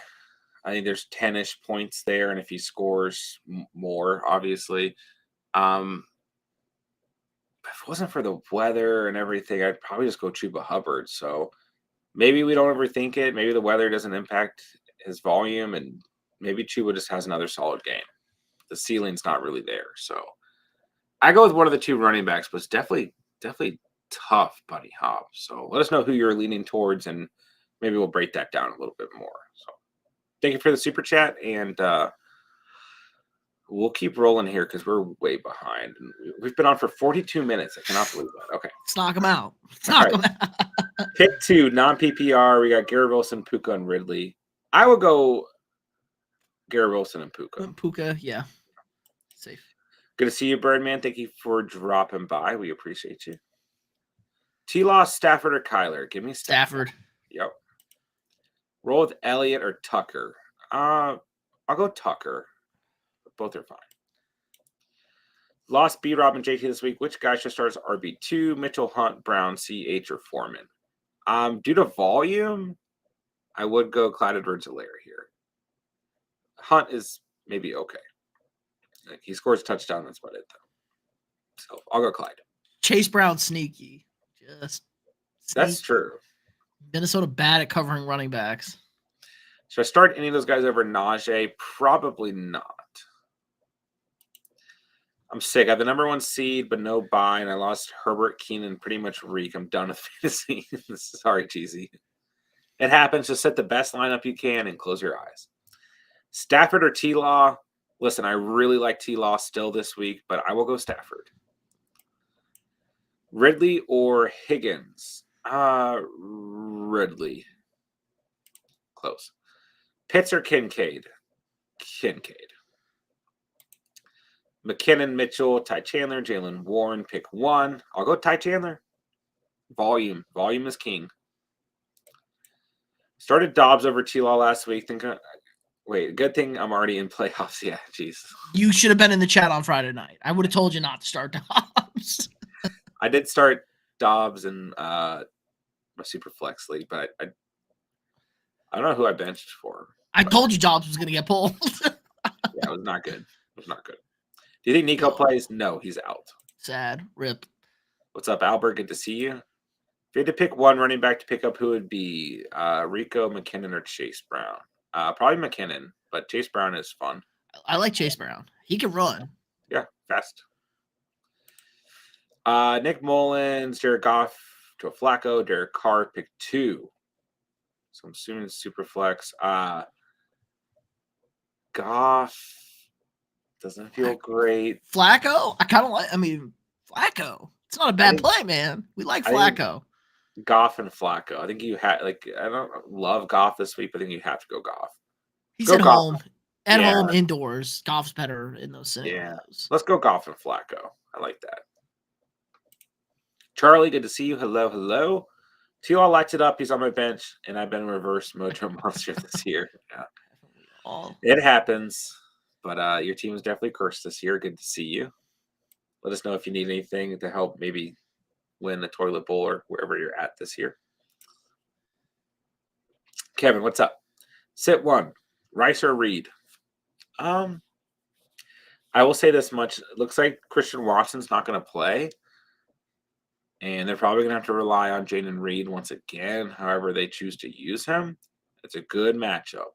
I think there's 10-ish points there, and if he scores more, obviously. If it wasn't for the weather and everything, I'd probably just go Chuba Hubbard. So maybe we don't overthink it. Maybe the weather doesn't impact his volume, and maybe Chuba just has another solid game. The ceiling's not really there. So I go with one of the two running backs, but it's definitely tough, Buddy Hop. So let us know who you're leaning towards, and maybe we'll break that down a little bit more. So thank you for the super chat, and we'll keep rolling here because we're way behind. And we've been on for 42 minutes. I cannot believe that. Okay. Let's knock them out. Pick 2, non-PPR. We got Garrett Wilson, Puka, and Ridley. I would go Garrett Wilson and Puka. Puka, yeah. Safe. Good to see you, Birdman. Thank you for dropping by. We appreciate you. T-Law, Stafford, or Kyler? Give me Stafford. Yep. Roll with Elliott or Tucker. I'll go Tucker. Both are fine. Lost B-Rob and JT this week. Which guy should start as RB2? Mitchell, Hunt, Brown, CH, or Foreman? Due to volume, I would go Clyde Edwards-Helaire here. Hunt is maybe okay. Like, he scores a touchdown. That's about it, though. So I'll go Clyde. Chase Brown sneaky. Just sneaky. That's true. Minnesota bad at covering running backs. Should I start any of those guys over Najee? Probably not. I'm sick. I have the number 1 seed, but no buy, and I lost Herbert, Keenan, pretty much Reek. I'm done with fantasy. Sorry, cheesy. It happens. Just set the best lineup you can and close your eyes. Stafford or T-Law? Listen, I really like T-Law still this week, but I will go Stafford. Ridley or Higgins? Ridley. Close. Pitts or Kincaid? Kincaid. McKinnon, Mitchell, Ty Chandler, Jalen Warren. Pick 1. I'll go Ty Chandler. Volume. Volume is king. Started Dobbs over T-Law last week. Wait, good thing I'm already in playoffs. Yeah, jeez. You should have been in the chat on Friday night. I would have told you not to start Dobbs. I did start Dobbs in my super flex league, but I don't know who I benched for. I told you Dobbs was going to get pulled. Yeah, it was not good. It was not good. Do you think Nico plays? No, he's out. Sad. Rip. What's up, Albert? Good to see you. If you had to pick one running back to pick up, who would be Rico, McKinnon, or Chase Brown? Probably McKinnon, but Chase Brown is fun. I like Chase Brown. He can run. Yeah, fast. Nick Mullins, Jared Goff, Joe Flacco, Derek Carr, pick 2. So I'm assuming it's super flex. Goff doesn't feel great. Flacco? Flacco. It's not a bad play, man. We like Flacco. Goff and Flacco. I think you had I don't love Goff this week, but I think you have to go Goff. He's at home. At Yeah, home, indoors, Goff's better in those yeah. scenarios. Let's go Goff and Flacco. I like that. Charlie, good to see you. Hello, hello. T.O. lights it up. He's on my bench, and I've been reverse mojo monster this year. Yeah, Haven't we all? it happens. But your team is definitely cursed this year. Good to see you. Let us know if you need anything to help maybe win the toilet bowl or wherever you're at this year. Kevin, what's up? Sit one. Rice or Reed? I will say this much. It looks like Christian Watson's not going to play. And they're probably going to have to rely on Jaden Reed once again, however they choose to use him. It's a good matchup.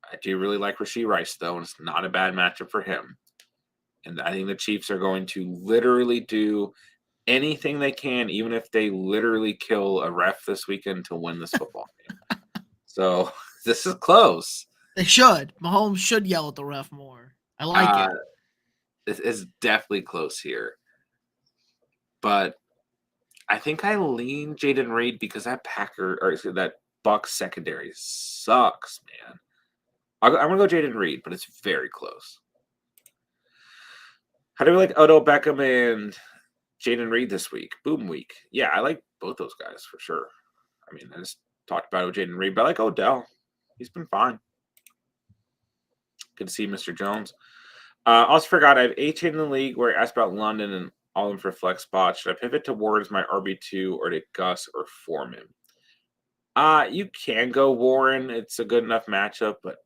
I do really like Rashee Rice, though, and it's not a bad matchup for him. And I think the Chiefs are going to literally do anything they can, even if they literally kill a ref this weekend to win this football game. So this is close. They should. Mahomes should yell at the ref more. I like it. It's definitely close here. But I think I lean Jaden Reed because that that Bucs secondary sucks, man. I'm gonna go Jaden Reed, but it's very close. How do we like Odell Beckham and Jaden Reed this week? Boom week. Yeah, I like both those guys for sure. I mean, I just talked about it with Jaden Reed, but I like Odell. He's been fine. Good to see Mr. Jones. Also forgot I have 18 in the league where I asked about London and all of them for flex spots. Should I pivot towards my RB2 or to Gus or Foreman? You can go Warren. It's a good enough matchup, but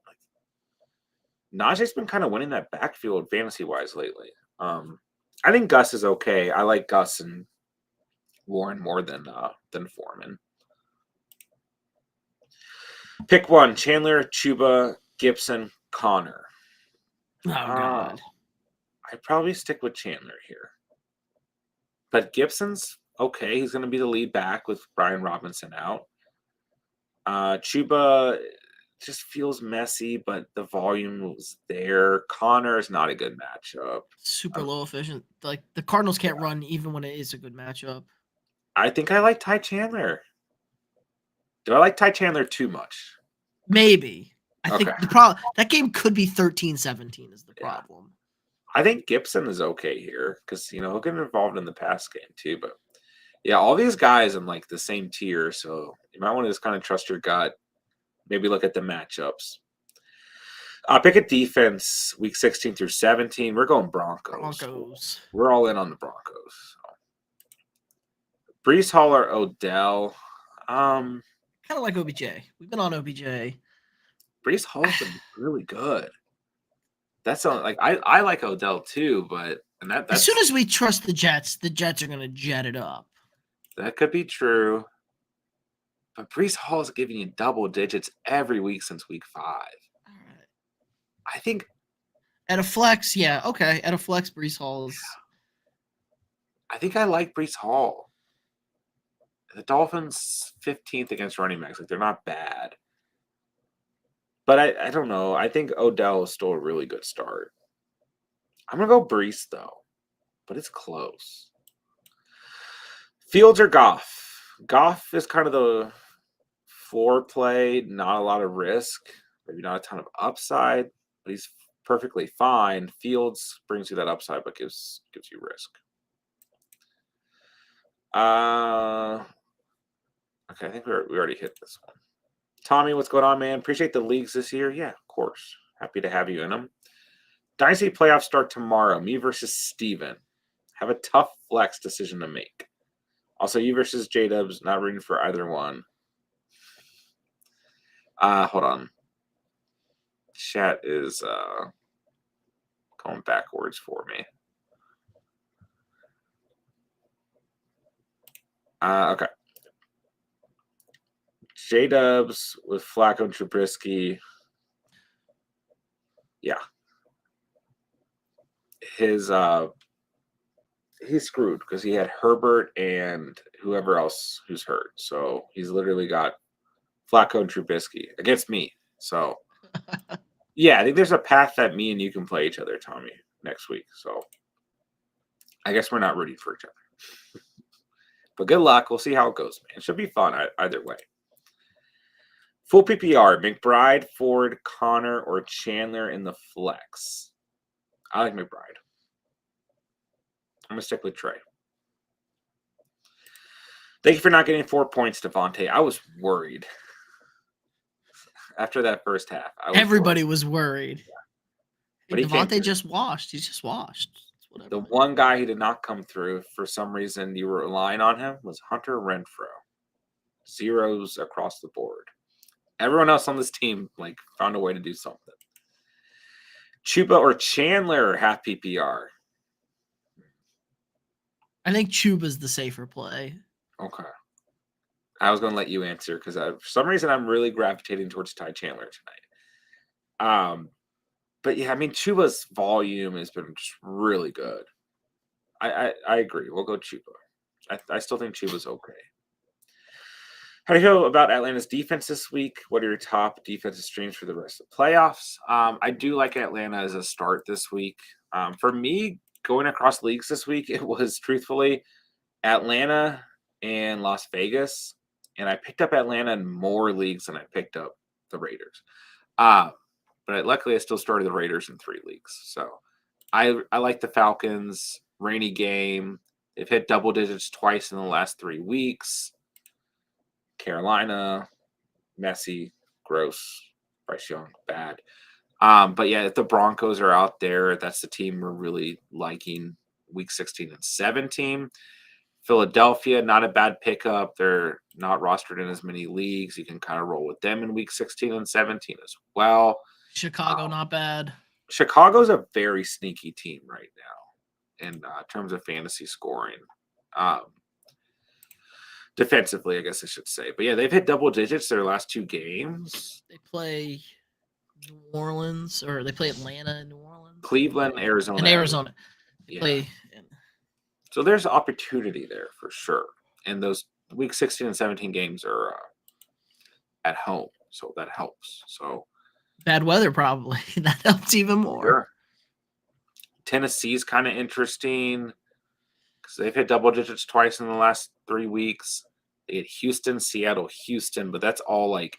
Najee's been kind of winning that backfield fantasy-wise lately. I think Gus is okay. I like Gus and Warren more than Foreman. Pick one: Chandler, Chuba, Gibson, Connor. Oh God. I'd probably stick with Chandler here. But Gibson's okay. He's going to be the lead back with Brian Robinson out. Chuba just feels messy, but the volume was there. Connor is not a good matchup. Super low efficient. Like the Cardinals can't run even when it is a good matchup. I think I like Ty Chandler. Do I like Ty Chandler too much? Maybe. I think Okay. the problem that game could be 13-17 is the problem. I think Gibson is okay here because he'll get involved in the pass game too. But yeah, all these guys in like the same tier, so you might want to just kind of trust your gut. Maybe look at the matchups. Pick a defense week 16 through 17. We're going Broncos. We're all in on the Broncos. So. Brees Hall or Odell. Kind of like OBJ. We've been on OBJ. Brees Hall's been really good. That's like I like Odell too, but that's as soon as we trust the Jets are going to jet it up. That could be true. But Brees Hall is giving you double digits every week since week 5. All right. I think at a flex, yeah, okay. At a flex, Brees Hall's. I think I like Brees Hall. The Dolphins 15th against running backs. Like they're not bad. But I don't know. I think Odell is still a really good start. I'm gonna go Brees though, but it's close. Fields or Goff? Goff is kind of the floor play, not a lot of risk, maybe not a ton of upside, but he's perfectly fine. Fields brings you that upside, but gives you risk. Okay, I think we already hit this one. Tommy, what's going on, man? Appreciate the leagues this year. Yeah, of course. Happy to have you in them. Dynasty playoffs start tomorrow. Me versus Steven. Have a tough flex decision to make. Also, you versus J-Dubs. Not rooting for either one. Hold on. Chat is going backwards for me. Okay. J-Dubs with Flacco and Trubisky. Yeah. He's screwed because he had Herbert and whoever else who's hurt. So he's literally got Flacco and Trubisky against me. So yeah, I think there's a path that me and you can play each other, Tommy, next week. So I guess we're not rooting for each other. But good luck. We'll see how it goes, man. It should be fun either way. Full PPR, McBride, Ford, Connor, or Chandler in the flex. I like McBride. I'm going to stick with Trey. Thank you for not getting 4 points, Devontae. I was worried. After that first half, Everybody was worried. But he came Devontae through. just washed. He's just washed. Whatever. The one guy who did not come through, for some reason you were relying on him, was Hunter Renfrow. Zeros across the board. Everyone else on this team found a way to do something. Chuba or Chandler half PPR. I think Chuba's the safer play. Okay. I was going to let you answer because for some reason I'm really gravitating towards Ty Chandler tonight. But yeah, I mean Chuba's volume has been just really good. I agree. We'll go Chuba. I still think Chuba's okay. How do you feel about Atlanta's defense this week? What are your top defensive streams for the rest of the playoffs? I do like Atlanta as a start this week. For me, going across leagues this week, it was truthfully Atlanta and Las Vegas. And I picked up Atlanta in more leagues than I picked up the Raiders. But luckily, I still started the Raiders in 3 leagues. So I like the Falcons. Rainy game. They've hit double digits twice in the last 3 weeks. Carolina, messy, gross. Bryce Young, bad. But yeah, if the Broncos are out there, that's the team we're really liking. Week 16 and 17. Philadelphia, not a bad pickup. They're not rostered in as many leagues. You can kind of roll with them in week 16 and 17 as well. Chicago, not bad. Chicago's a very sneaky team right now in terms of fantasy scoring. Defensively, I guess I should say. But yeah, they've hit double digits their last 2 games. They play New Orleans, or they play Atlanta and New Orleans. Cleveland, Arizona. And Arizona. They play. So there's opportunity there for sure. And those week 16 and 17 games are at home. So that helps. So bad weather probably. That helps even more. Sure. Tennessee's kind of interesting because they've hit double digits twice in the last 3 weeks. They get Houston, Seattle, Houston, but that's all is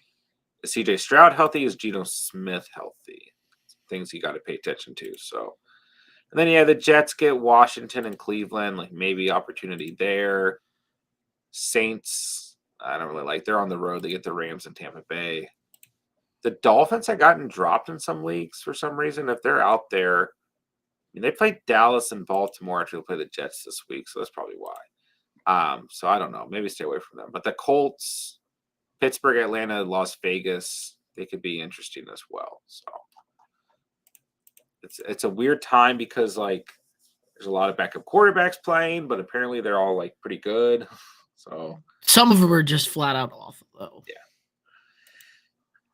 CJ Stroud healthy? Is Geno Smith healthy? Things you got to pay attention to. So, and then the Jets get Washington and Cleveland, maybe opportunity there. Saints, I don't really like. They're on the road. They get the Rams and Tampa Bay. The Dolphins have gotten dropped in some leagues for some reason. If they're out there, they played Dallas and Baltimore after they play the Jets this week, so that's probably why. So I don't know. Maybe stay away from them. But the Colts, Pittsburgh, Atlanta, Las Vegas, they could be interesting as well. So it's a weird time because there's a lot of backup quarterbacks playing, but apparently they're all pretty good. So some of them are just flat out awful, though. Yeah.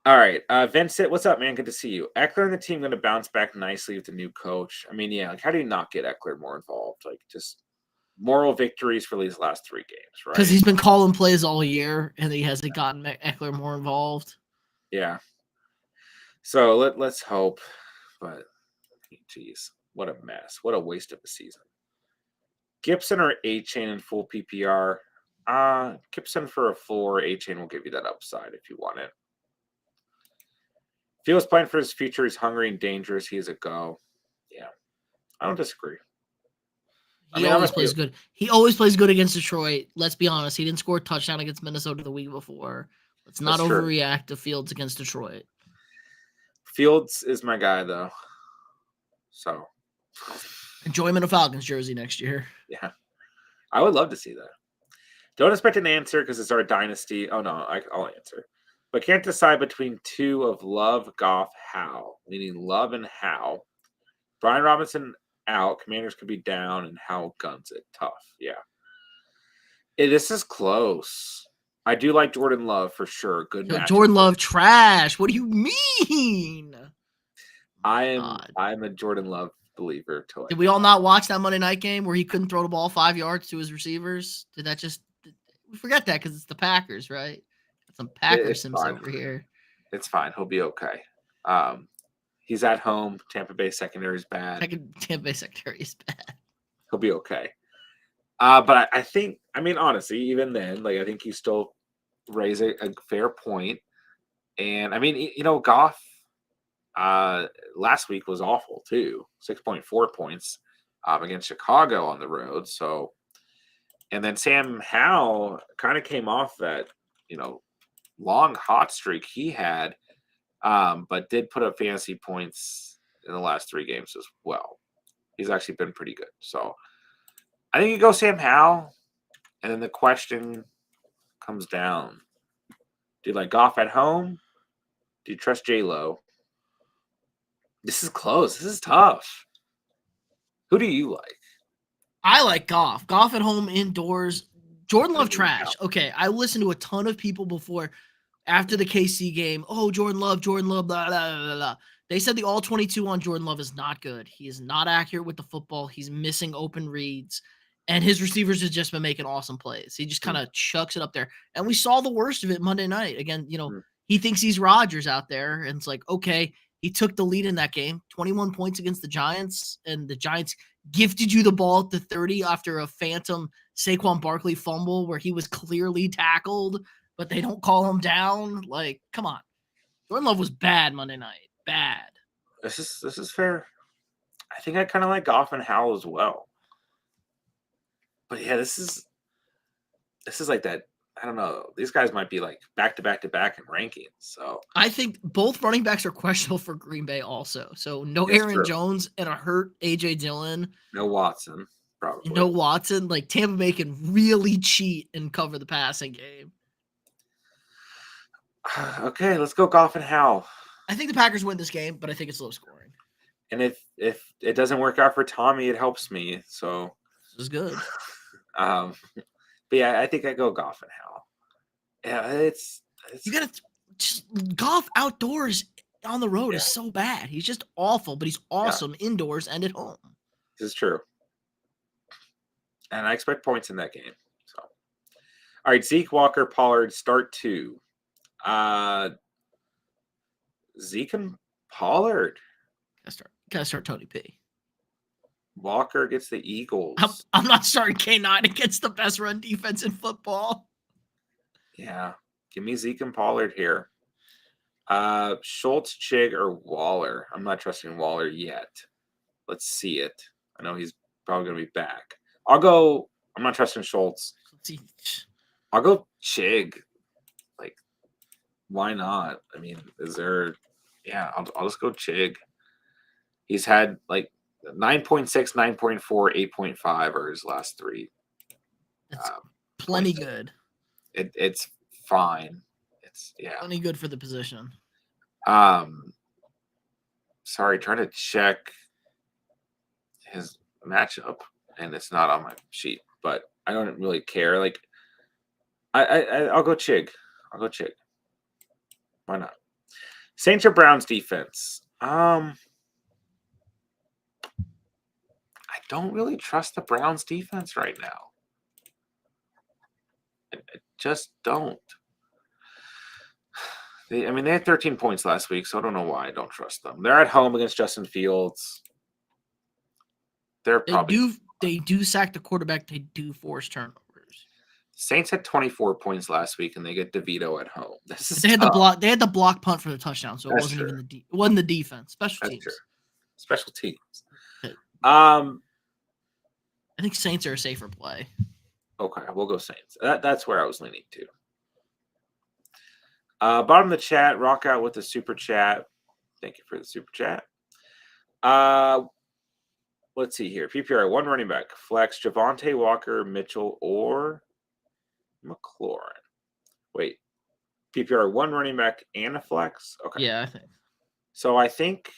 All right, Vincent, what's up, man? Good to see you. Eckler and the team going to bounce back nicely with the new coach. I mean, how do you not get Eckler more involved? Just moral victories for these last 3 games, right? Because he's been calling plays all year, and he hasn't gotten Eckler more involved. Yeah. So let's hope, but geez, what a mess! What a waste of a season. Gibson or A-Chain in full PPR? Gibson for a floor. A-Chain will give you that upside if you want it. Fields playing for his future. He's hungry and dangerous. He's a go. Yeah, I don't disagree. He always plays good. He always plays good against Detroit. Let's be honest. He didn't score a touchdown against Minnesota the week before. Let's not overreact to Fields against Detroit. Fields is my guy, though. So enjoy him in a Falcons jersey next year. Yeah, I would love to see that. Don't expect an answer because it's our dynasty. Oh, no, I'll answer. But can't decide between 2 of Love, Goff, Howe, meaning Love and Howe. Brian Robinson out. Commanders could be down, and Howe guns it. Tough. Yeah. This is close. I do like Jordan Love for sure. Good match. Jordan Love trash. What do you mean? I'm a Jordan Love believer. Did we all not watch that Monday night game where he couldn't throw the ball 5 yards to his receivers? We forget that because it's the Packers, right? Some Packers sims over here. It's fine. He'll be okay. He's at home. Tampa Bay secondary is bad. Tampa Bay secondary is bad. He'll be okay. But I think, honestly, even then, I think you still raise a fair point. And I mean, Goff last week was awful too. 6.4 points against Chicago on the road. So, and then Sam Howell kind of came off that, long hot streak he had, but did put up fantasy points in the last 3 games as well. He's actually been pretty good. So I think you go Sam Howell, and then the question comes down: do you like Goff at home? Do you trust J-Lo? This is close. This is tough. Who do you like? I like Goff. Goff at home indoors. Jordan Love Doesn't trash. count. Okay, I listened to a ton of people before after the KC game. Oh, Jordan Love, blah, blah, blah, blah, blah. They said the all 22 on Jordan Love is not good. He is not accurate with the football. He's missing open reads. And his receivers have just been making awesome plays. He just kind of chucks it up there. And we saw the worst of it Monday night. Again, he thinks he's Rodgers out there. And it's like, okay, he took the lead in that game, 21 points against the Giants. And the Giants gifted you the ball at the 30 after a phantom Saquon Barkley fumble where he was clearly tackled, but they don't call him down. Like, come on. Jordan Love was bad Monday night. Bad. This is fair. I think I kind of like Goff and Howell as well. But yeah, this is like that. I don't know. These guys might be like back to back to back in rankings. So I think both running backs are questionable for Green Bay also. So no That's Aaron true. Jones and a hurt AJ Dillon. No Watson, probably. No Watson. Like Tampa Bay can really cheat and cover the passing game. Okay, let's go Goff and Howell. I think the Packers win this game, but I think it's low scoring. And if it doesn't work out for Tommy, it helps me. So this is good. But yeah, I think I go Goff and Howell. Yeah, it's you gotta just Goff outdoors on the road is so bad. He's just awful, but he's awesome indoors and at home. This is true. And I expect points in that game. So all right, Zeke, Walker, Pollard, start 2. Zeke and Pollard. Gotta start Tony P. Walker gets the Eagles. I'm not starting K9 against the best run defense in football. Yeah. Give me Zeke and Pollard here. Schultz, Chig, or Waller. I'm not trusting Waller yet. Let's see it. I know he's probably going to be back. I'm not trusting Schultz. I'll go Chig. Like, why not? I mean, I'll just go Chig. He's had like 9.6, 9.4, 8.5 are his last 3. That's plenty good. It's fine. It's plenty good for the position. Sorry, trying to check his matchup, and it's not on my sheet, but I don't really care. Like, I'll go Chig. Why not? Saints or Browns defense? I don't really trust the Browns defense right now. I just don't. They had 13 points last week, so I don't know why I don't trust them. They're at home against Justin Fields. They do sack the quarterback. They do force turnovers. Saints had 24 points last week, and they get DeVito at home. They had the block punt for the touchdown, so it wasn't even it wasn't the defense. Special teams. True. Special teams. I think Saints are a safer play. Okay, we'll go Saints. That's where I was leaning to. Bottom of the chat, rock out with the super chat. Thank you for the super chat. Let's see here. PPR, 1 running back. Flex, Javonte, Walker, Mitchell, or McLaurin. Wait. PPR, 1 running back and a flex? Okay. Yeah, I think. So I think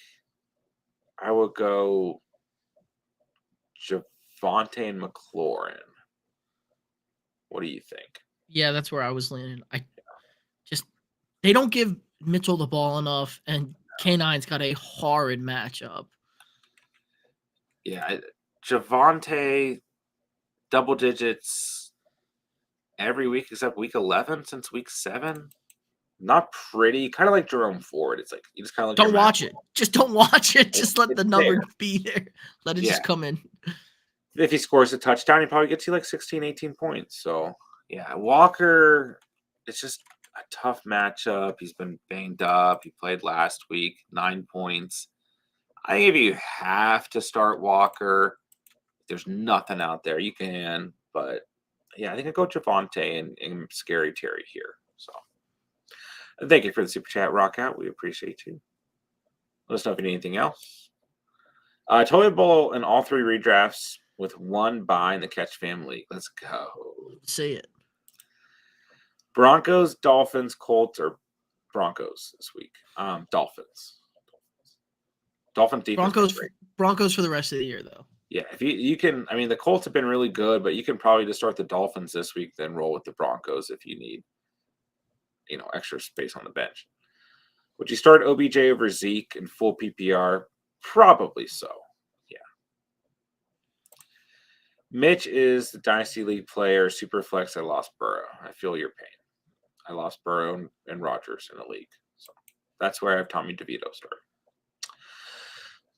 I would go Javonte and McLaurin. What do you think? Yeah, that's where I was leaning. They don't give Mitchell the ball enough, and K9's got a horrid matchup. Yeah, Javonte, double digits every week except week 11 since week 7. Not pretty. Kind of like Jerome Ford. It's like you just kind of don't watch it. Just don't watch it. Just let the number be there. Let it just come in. If he scores a touchdown, he probably gets you like 16, 18 points. So, yeah, Walker, it's just a tough matchup. He's been banged up. He played last week, 9 points. I think if you have to start Walker, there's nothing out there. You can, but yeah, I think I go Javante and Scary Terry here. So thank you for the super chat, Rock Out. We appreciate you. Let us know if you need anything else. Toilet Bowl in all 3 redrafts with 1 bye in the Catch family. Let's go. Say it. Broncos, Dolphins, Colts, or Broncos this week? Dolphins. Dolphins defense. Broncos for the rest of the year, though. Yeah, if you can, I mean, the Colts have been really good, but you can probably just start the Dolphins this week, then roll with the Broncos if you need, extra space on the bench. Would you start OBJ over Zeke in full PPR? Probably so. Yeah. Mitch is the Dynasty League player. Superflex, I lost Burrow. I feel your pain. I lost Burrow and Rodgers in the league. So that's where I have Tommy DeVito start.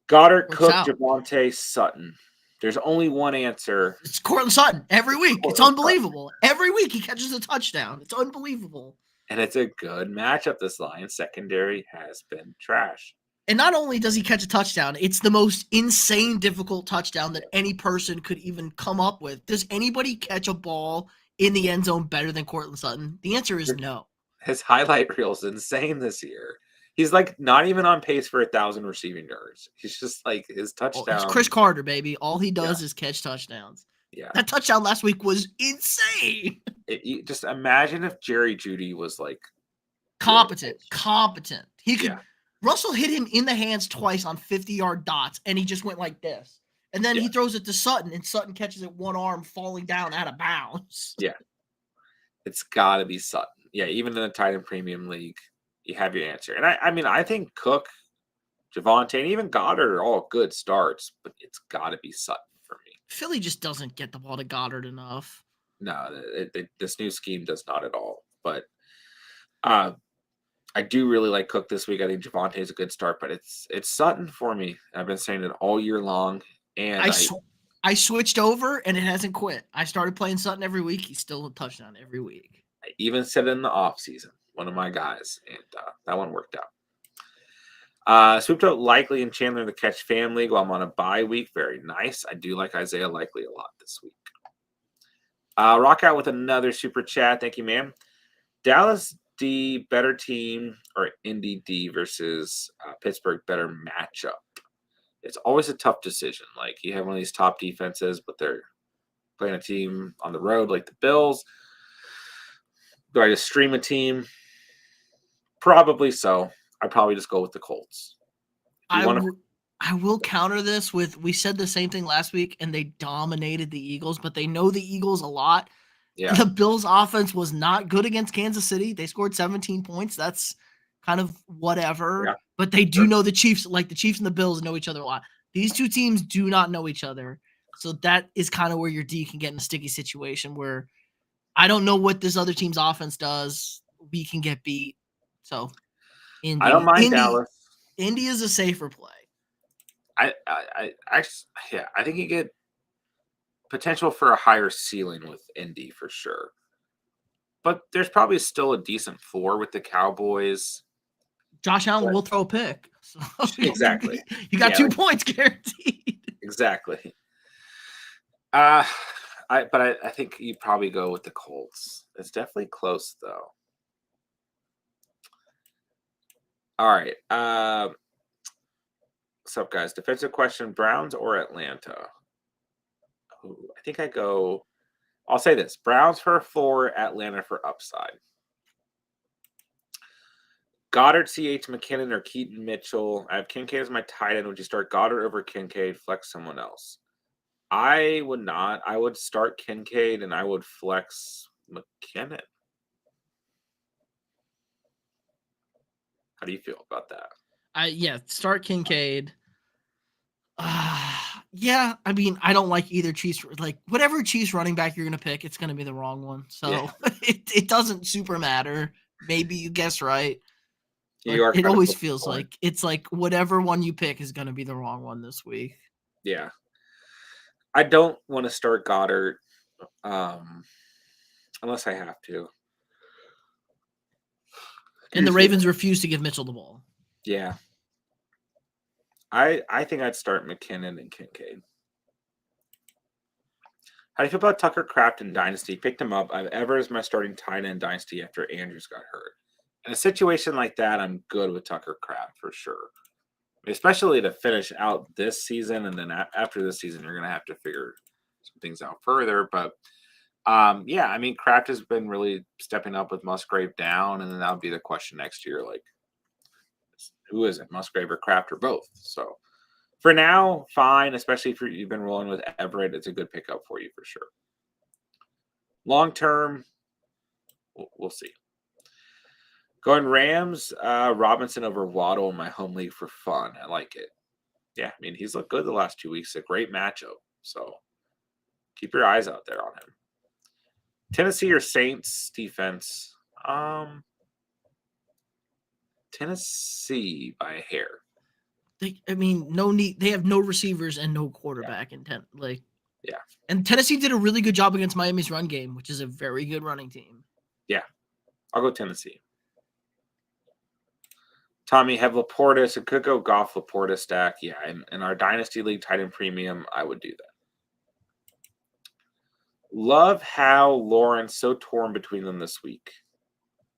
Goddard, Cook, Javante, Sutton. There's only one answer. It's Courtland Sutton every week. It's unbelievable. Every week he catches a touchdown. It's unbelievable. And it's a good matchup. This Lions secondary has been trash. And not only does he catch a touchdown, it's the most insane difficult touchdown that any person could even come up with. Does anybody catch a ball in the end zone better than Courtland Sutton? The answer is no. His highlight reel is insane this year. He's like not even on pace for 1,000 receiving yards. He's just like his touchdown. It's Chris Carter, baby. All he does is catch touchdowns. Yeah. That touchdown last week was insane. You just imagine if Jerry Jeudy was like competent. He could. Yeah. Russell hit him in the hands twice on 50-yard dots, and he just went like this. And then he throws it to Sutton, and Sutton catches it one arm falling down out of bounds. Yeah. It's got to be Sutton. Yeah, even in the tight end premium league, you have your answer. And I think Cook, Javante, and even Goddard are all good starts, but it's got to be Sutton for me. Philly just doesn't get the ball to Goddard enough. No, this new scheme does not at all. But I do really like Cook this week. I think Javante is a good start, but it's Sutton for me. I've been saying it all year long. And I switched over, and it hasn't quit. I started playing Sutton every week. He's still a touchdown every week. I even said it in the offseason, one of my guys, and that one worked out. Swooped out Likely and Chandler in the Catch family while I'm on a bye week. Very nice. I do like Isaiah Likely a lot this week. Rock Out with another super chat. Thank you, man. Dallas D, better team, or Indy D versus Pittsburgh, better matchup? It's always a tough decision. Like, you have one of these top defenses, but they're playing a team on the road like the Bills. Do I just stream a team? Probably so. I'd probably just go with the Colts. I will counter this with, we said the same thing last week, and they dominated the Eagles, but they know the Eagles a lot. Yeah. The Bills' offense was not good against Kansas City. They scored 17 points. That's kind of whatever. Yeah. But they do know the Chiefs, like the Chiefs and the Bills know each other a lot. These two teams do not know each other. So that is kind of where your D can get in a sticky situation where I don't know what this other team's offense does. We can get beat. So I don't mind Dallas. Indy is a safer play. I think you get potential for a higher ceiling with Indy for sure. But there's probably still a decent floor with the Cowboys. Josh Allen will throw a pick. So exactly. You got 2 points guaranteed. Exactly. I think you probably go with the Colts. It's definitely close though. All right. What's up, guys? Defensive question: Browns or Atlanta? Ooh, I think I'll say this: Browns for a floor, Atlanta for upside. Goddard, CH, McKinnon, or Keaton Mitchell. I have Kincaid as my tight end. Would you start Goddard over Kincaid, flex someone else? I would not. I would start Kincaid and I would flex McKinnon. How do you feel about that? Start Kincaid. Yeah, I mean, I don't like either Chiefs. Like, whatever Chiefs running back you're going to pick, it's going to be the wrong one. So it doesn't super matter. Maybe you guess right. It always feels like it's like whatever one you pick is going to be the wrong one this week. Yeah. I don't want to start Goddard unless I have to. And the Excuse me. Ravens refuse to give Mitchell the ball. Yeah. I think I'd start McKinnon and Kincaid. How do you feel about Tucker Kraft in Dynasty? Picked him up. I've ever as my starting tight end Dynasty after Andrews got hurt. In a situation like that, I'm good with Tucker Kraft for sure. Especially to finish out this season, and then after this season, you're going to have to figure some things out further. But yeah, I mean, Kraft has been really stepping up with Musgrave down, and then that'll be the question next year. Like, who is it, Musgrave or Kraft or both? So for now, fine, especially if you've been rolling with Everett. It's a good pickup for you for sure. Long term, we'll see. Going Rams, Robinson over Waddle in my home league for fun. I like it. Yeah, I mean, he's looked good the last 2 weeks. A great matchup. So keep your eyes out there on him. Tennessee or Saints defense? Tennessee by a hair. No need. They have no receivers and no quarterback intent. Yeah. And Tennessee did a really good job against Miami's run game, which is a very good running team. Yeah, I'll go Tennessee. Tommy, have Laporta. So could go Goff Laporta stack. Yeah, in our Dynasty League tight end premium, I would do that. Love how Lawrence so torn between them this week.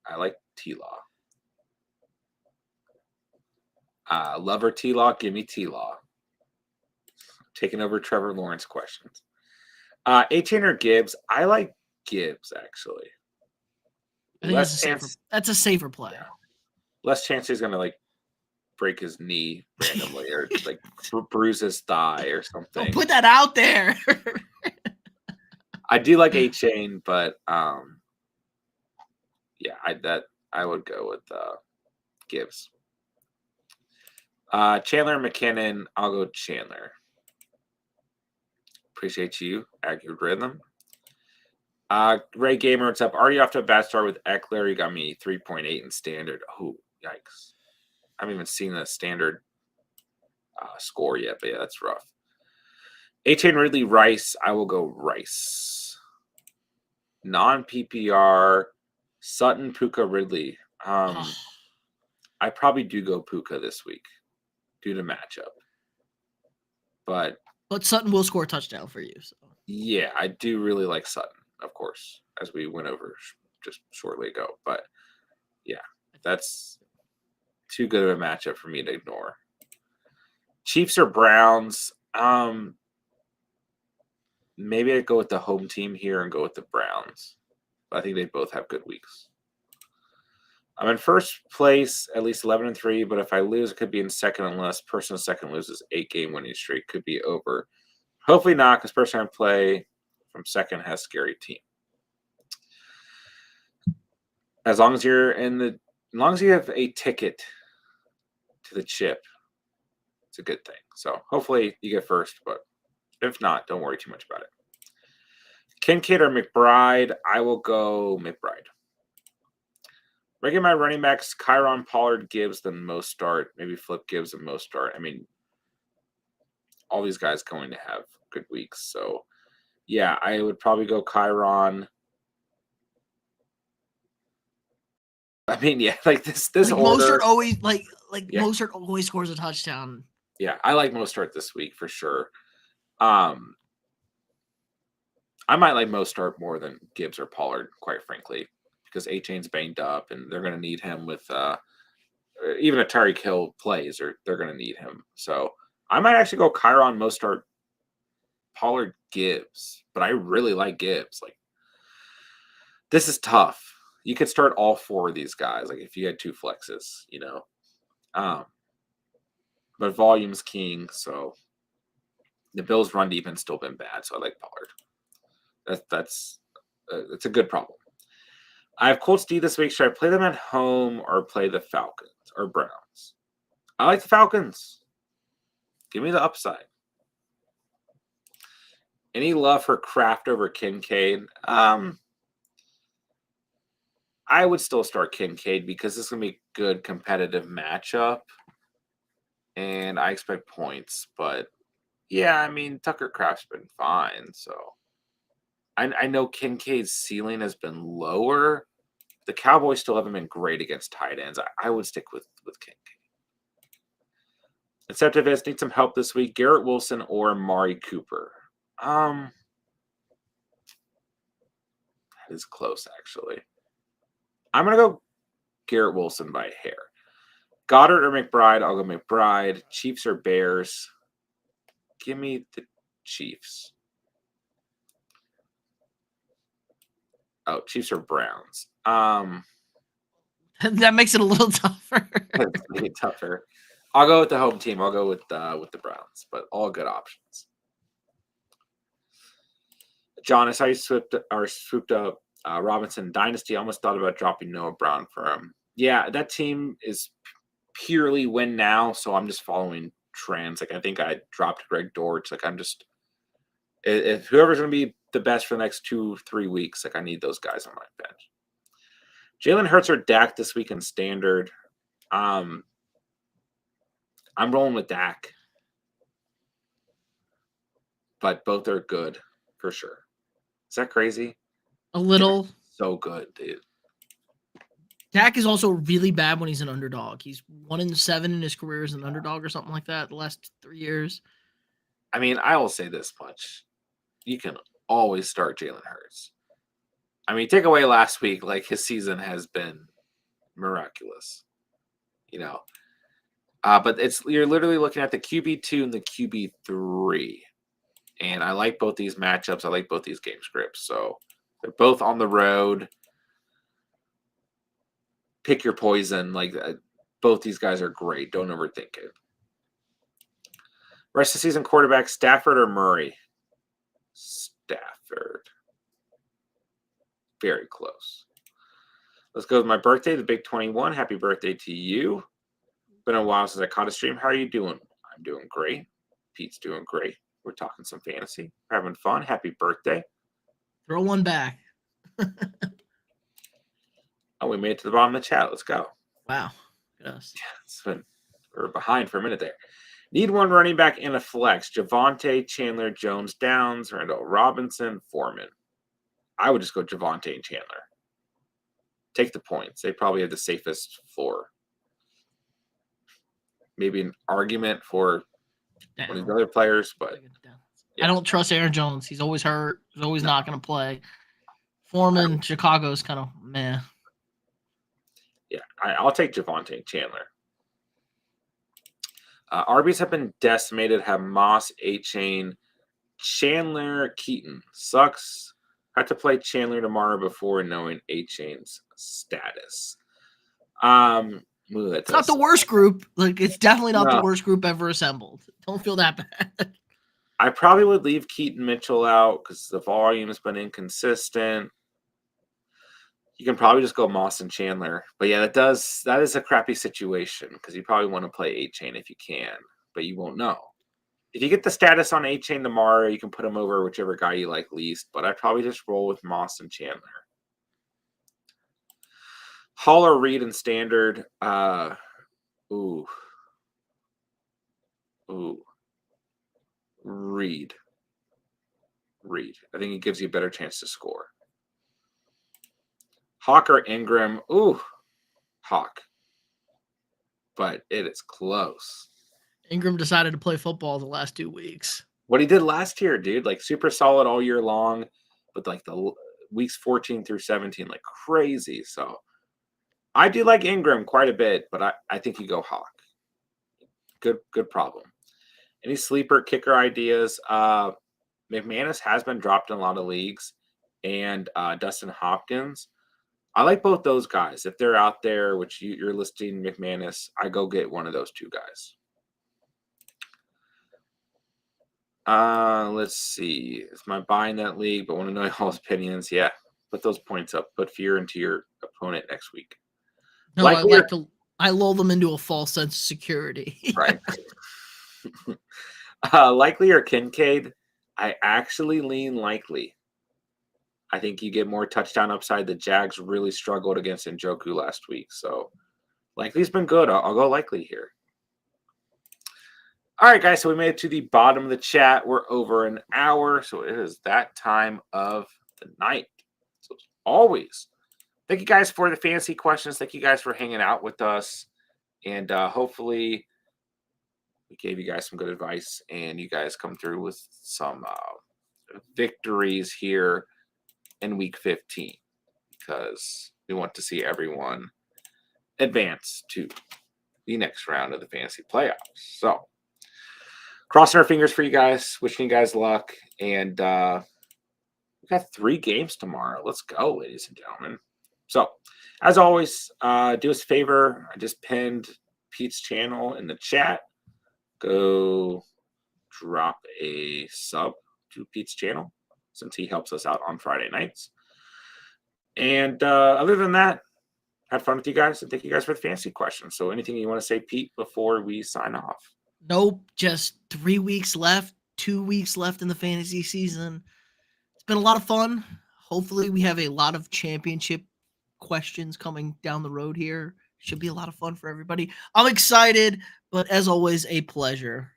I like T-Law. Lover T-Law, give me T-Law. Taking over Trevor Lawrence questions. A-Chain or Gibbs? I like Gibbs, actually. I think that's a safer play. Yeah. Less chance he's going to, like, break his knee randomly or, like, bruise his thigh or something. Don't put that out there. I do like A-Chain, but, yeah, I would go with Gibbs. Chandler McKinnon, I'll go Chandler. Appreciate you, Accurate Rhythm. Ray Gamer, what's up? Already off to a bad start with Eckler. You got me 3.8 in standard. Oh, yikes. I haven't even seen the standard score yet, but yeah, that's rough. A-Chain Ridley Rice, I will go Rice. Non-PPR, Sutton, Puka, Ridley. I probably do go Puka this week due to matchup. But Sutton will score a touchdown for you. So yeah, I do really like Sutton, of course, as we went over just shortly ago. But yeah, that's too good of a matchup for me to ignore. Chiefs or Browns? Maybe I'd go with the home team here and go with the Browns. But I think they both have good weeks. I'm in first place, at least 11-3, but if I lose, it could be in second unless person second loses 8-game winning streak. Could be over. Hopefully not, because person I play from second has scary team. As long as you have a ticket to the chip, it's a good thing. So hopefully you get first, but if not, don't worry too much about it. Kincaid or McBride? I will go McBride. Ranking my running backs, Kyron, Pollard, Gibbs, then most start. Maybe flip Gibbs and most start. I mean, all these guys going to have good weeks. So, yeah, I would probably go Kyron. I mean, yeah, like this order. Mostert always Yeah. Mostert always scores a touchdown. Yeah, I like Mostert this week for sure. I might like Mostert more than Gibbs or Pollard, quite frankly, because A-Chain's banged up and they're going to need him with even a Tyreek Hill plays, or they're going to need him. So I might actually go Kyron, Mostert, Pollard, Gibbs, but I really like Gibbs. Like, this is tough. You could start all four of these guys, like if you had two flexes, you know. But volume's king, so the Bills' run defense still been bad, so I like Pollard. That's a good problem. I have Colts D this week. Should I play them at home or play the Falcons or Browns? I like the Falcons. Give me the upside. Any love for Kraft over Kincaid? I would still start Kincaid because this is going to be a good competitive matchup. And I expect points. But, yeah, I mean, Tucker Kraft's been fine. So, I know Kincaid's ceiling has been lower. the Cowboys still haven't been great against tight ends. I would stick with King. Inceptivist needs some help this week. Garrett Wilson or Amari Cooper. That is close, actually. I'm going to go Garrett Wilson by a hair. Goddard or McBride? I'll go McBride. Chiefs or Bears? Give me the Chiefs. Oh, Chiefs or Browns? That makes it a little tougher. That's maybe tougher. I'll go with the home team. I'll go with the Browns, but all good options. John, I saw you swooped up Robinson Dynasty. I almost thought about dropping Noah Brown for him. Yeah, that team is purely win now, so I'm just following trends. Like I think I dropped Greg Dortch. Like I'm just if whoever's going to be the best for the next 2-3 weeks, like I need those guys on my bench. Jalen Hurts or Dak this week in standard. I'm rolling with Dak, but both are good for sure. Is that crazy? A little. So good, dude. Dak is also really bad when he's an underdog. He's 1-7 in his career as an underdog or something like that the last 3 years. I mean, I will say this much. You can always start Jalen Hurts. I mean, take away last week, like his season has been miraculous. You know. But you're literally looking at the QB2 and the QB3. And I like both these matchups. I like both these game scripts. So they're both on the road. Pick your poison. Like both these guys are great. Don't overthink it. Rest of the season quarterback, Stafford or Murray? Stafford. Very close. Let's go with my birthday, the Big 21. Happy birthday to you. Been a while since I caught a stream. How are you doing? I'm doing great. Pete's doing great. We're talking some fantasy. We're having fun. Happy birthday. Throw one back. Oh, we made it to the bottom of the chat. Let's go. Wow. Yes. Yeah, we're behind for a minute there. Need one running back in a flex. Javonte, Chandler, Jones, Downs, Randall Robinson, Foreman. I would just go Javonte and Chandler. Take the points. They probably have the safest floor. Maybe an argument for one of the other players, but yeah. I don't trust Aaron Jones. He's always hurt. He's always not going to play. Foreman, Chicago's kind of meh. Yeah, I'll take Javonte and Chandler. RBs have been decimated. Have Moss, A-Chain, Chandler, Keaton. Sucks. Have to play Chandler tomorrow before knowing A-Chain's status. It's not the worst group. Like it's definitely not the worst group ever assembled. Don't feel that bad. I probably would leave Keaton Mitchell out because the volume has been inconsistent. You can probably just go Moss and Chandler. But yeah, that is a crappy situation because you probably want to play A-Chain if you can, but you won't know. If you get the status on A-Chain tomorrow, you can put him over whichever guy you like least, but I'd probably just roll with Moss and Chandler. Hall or Reed and standard. Ooh. Reed. I think it gives you a better chance to score. Hawk or Ingram. Ooh. Hawk. But it is close. Ingram decided to play football the last 2 weeks. What he did last year, dude, like super solid all year long, but like the weeks 14 through 17, like crazy. So I do like Ingram quite a bit, but I think you go Hawk. Good problem. Any sleeper kicker ideas? McManus has been dropped in a lot of leagues, and Dustin Hopkins. I like both those guys. If they're out there, which you're listing McManus, I go get one of those two guys. Let's see. Is my buying that league, but want to know y'all's opinions? Yeah, put those points up. Put fear into your opponent next week. No, I lull them into a false sense of security. Right. Likely or Kincaid? I actually lean Likely. I think you get more touchdown upside. The Jags really struggled against Njoku last week, so Likely's been good. I'll go Likely here. All right, guys, so we made it to the bottom of the chat. We're over an hour, so it is that time of the night. So as always, thank you guys for the fantasy questions. Thank you guys for hanging out with us. And hopefully we gave you guys some good advice and you guys come through with some victories here in week 15 because we want to see everyone advance to the next round of the fantasy playoffs. So, crossing our fingers for you guys, wishing you guys luck. And we got 3 games tomorrow. Let's go, ladies and gentlemen. So, as always, do us a favor. I just pinned Pete's channel in the chat. Go drop a sub to Pete's channel since he helps us out on Friday nights. And other than that, had fun with you guys and thank you guys for the fantasy questions. So anything you want to say, Pete, before we sign off? Nope, just 3 weeks left, 2 weeks left in the fantasy season. It's been a lot of fun. Hopefully we have a lot of championship questions coming down the road here. Should be a lot of fun for everybody. I'm excited, but as always, a pleasure.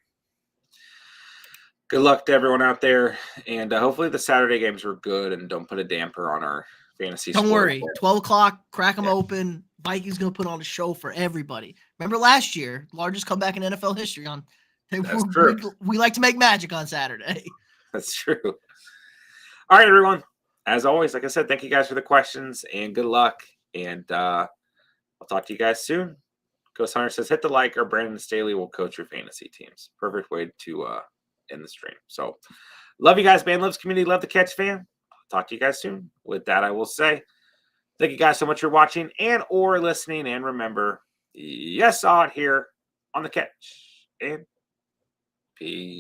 Good luck to everyone out there. And hopefully the Saturday games were good and don't put a damper on our fantasy. Don't worry. 12 o'clock, crack them Yeah. open. Vikings going to put on a show for everybody. Remember last year, largest comeback in NFL history on. That's true. We like to make magic on Saturday. That's true. All right, everyone. As always, like I said, thank you guys for the questions and good luck. And I'll talk to you guys soon. Ghost Hunter says, hit the like or Brandon Staley will coach your fantasy teams. Perfect way to end the stream. So love you guys, man. Loves community. Love the catch fan. I'll talk to you guys soon. With that, I will say thank you guys so much for watching and or listening. And remember, yes, out here on the catch. And peace.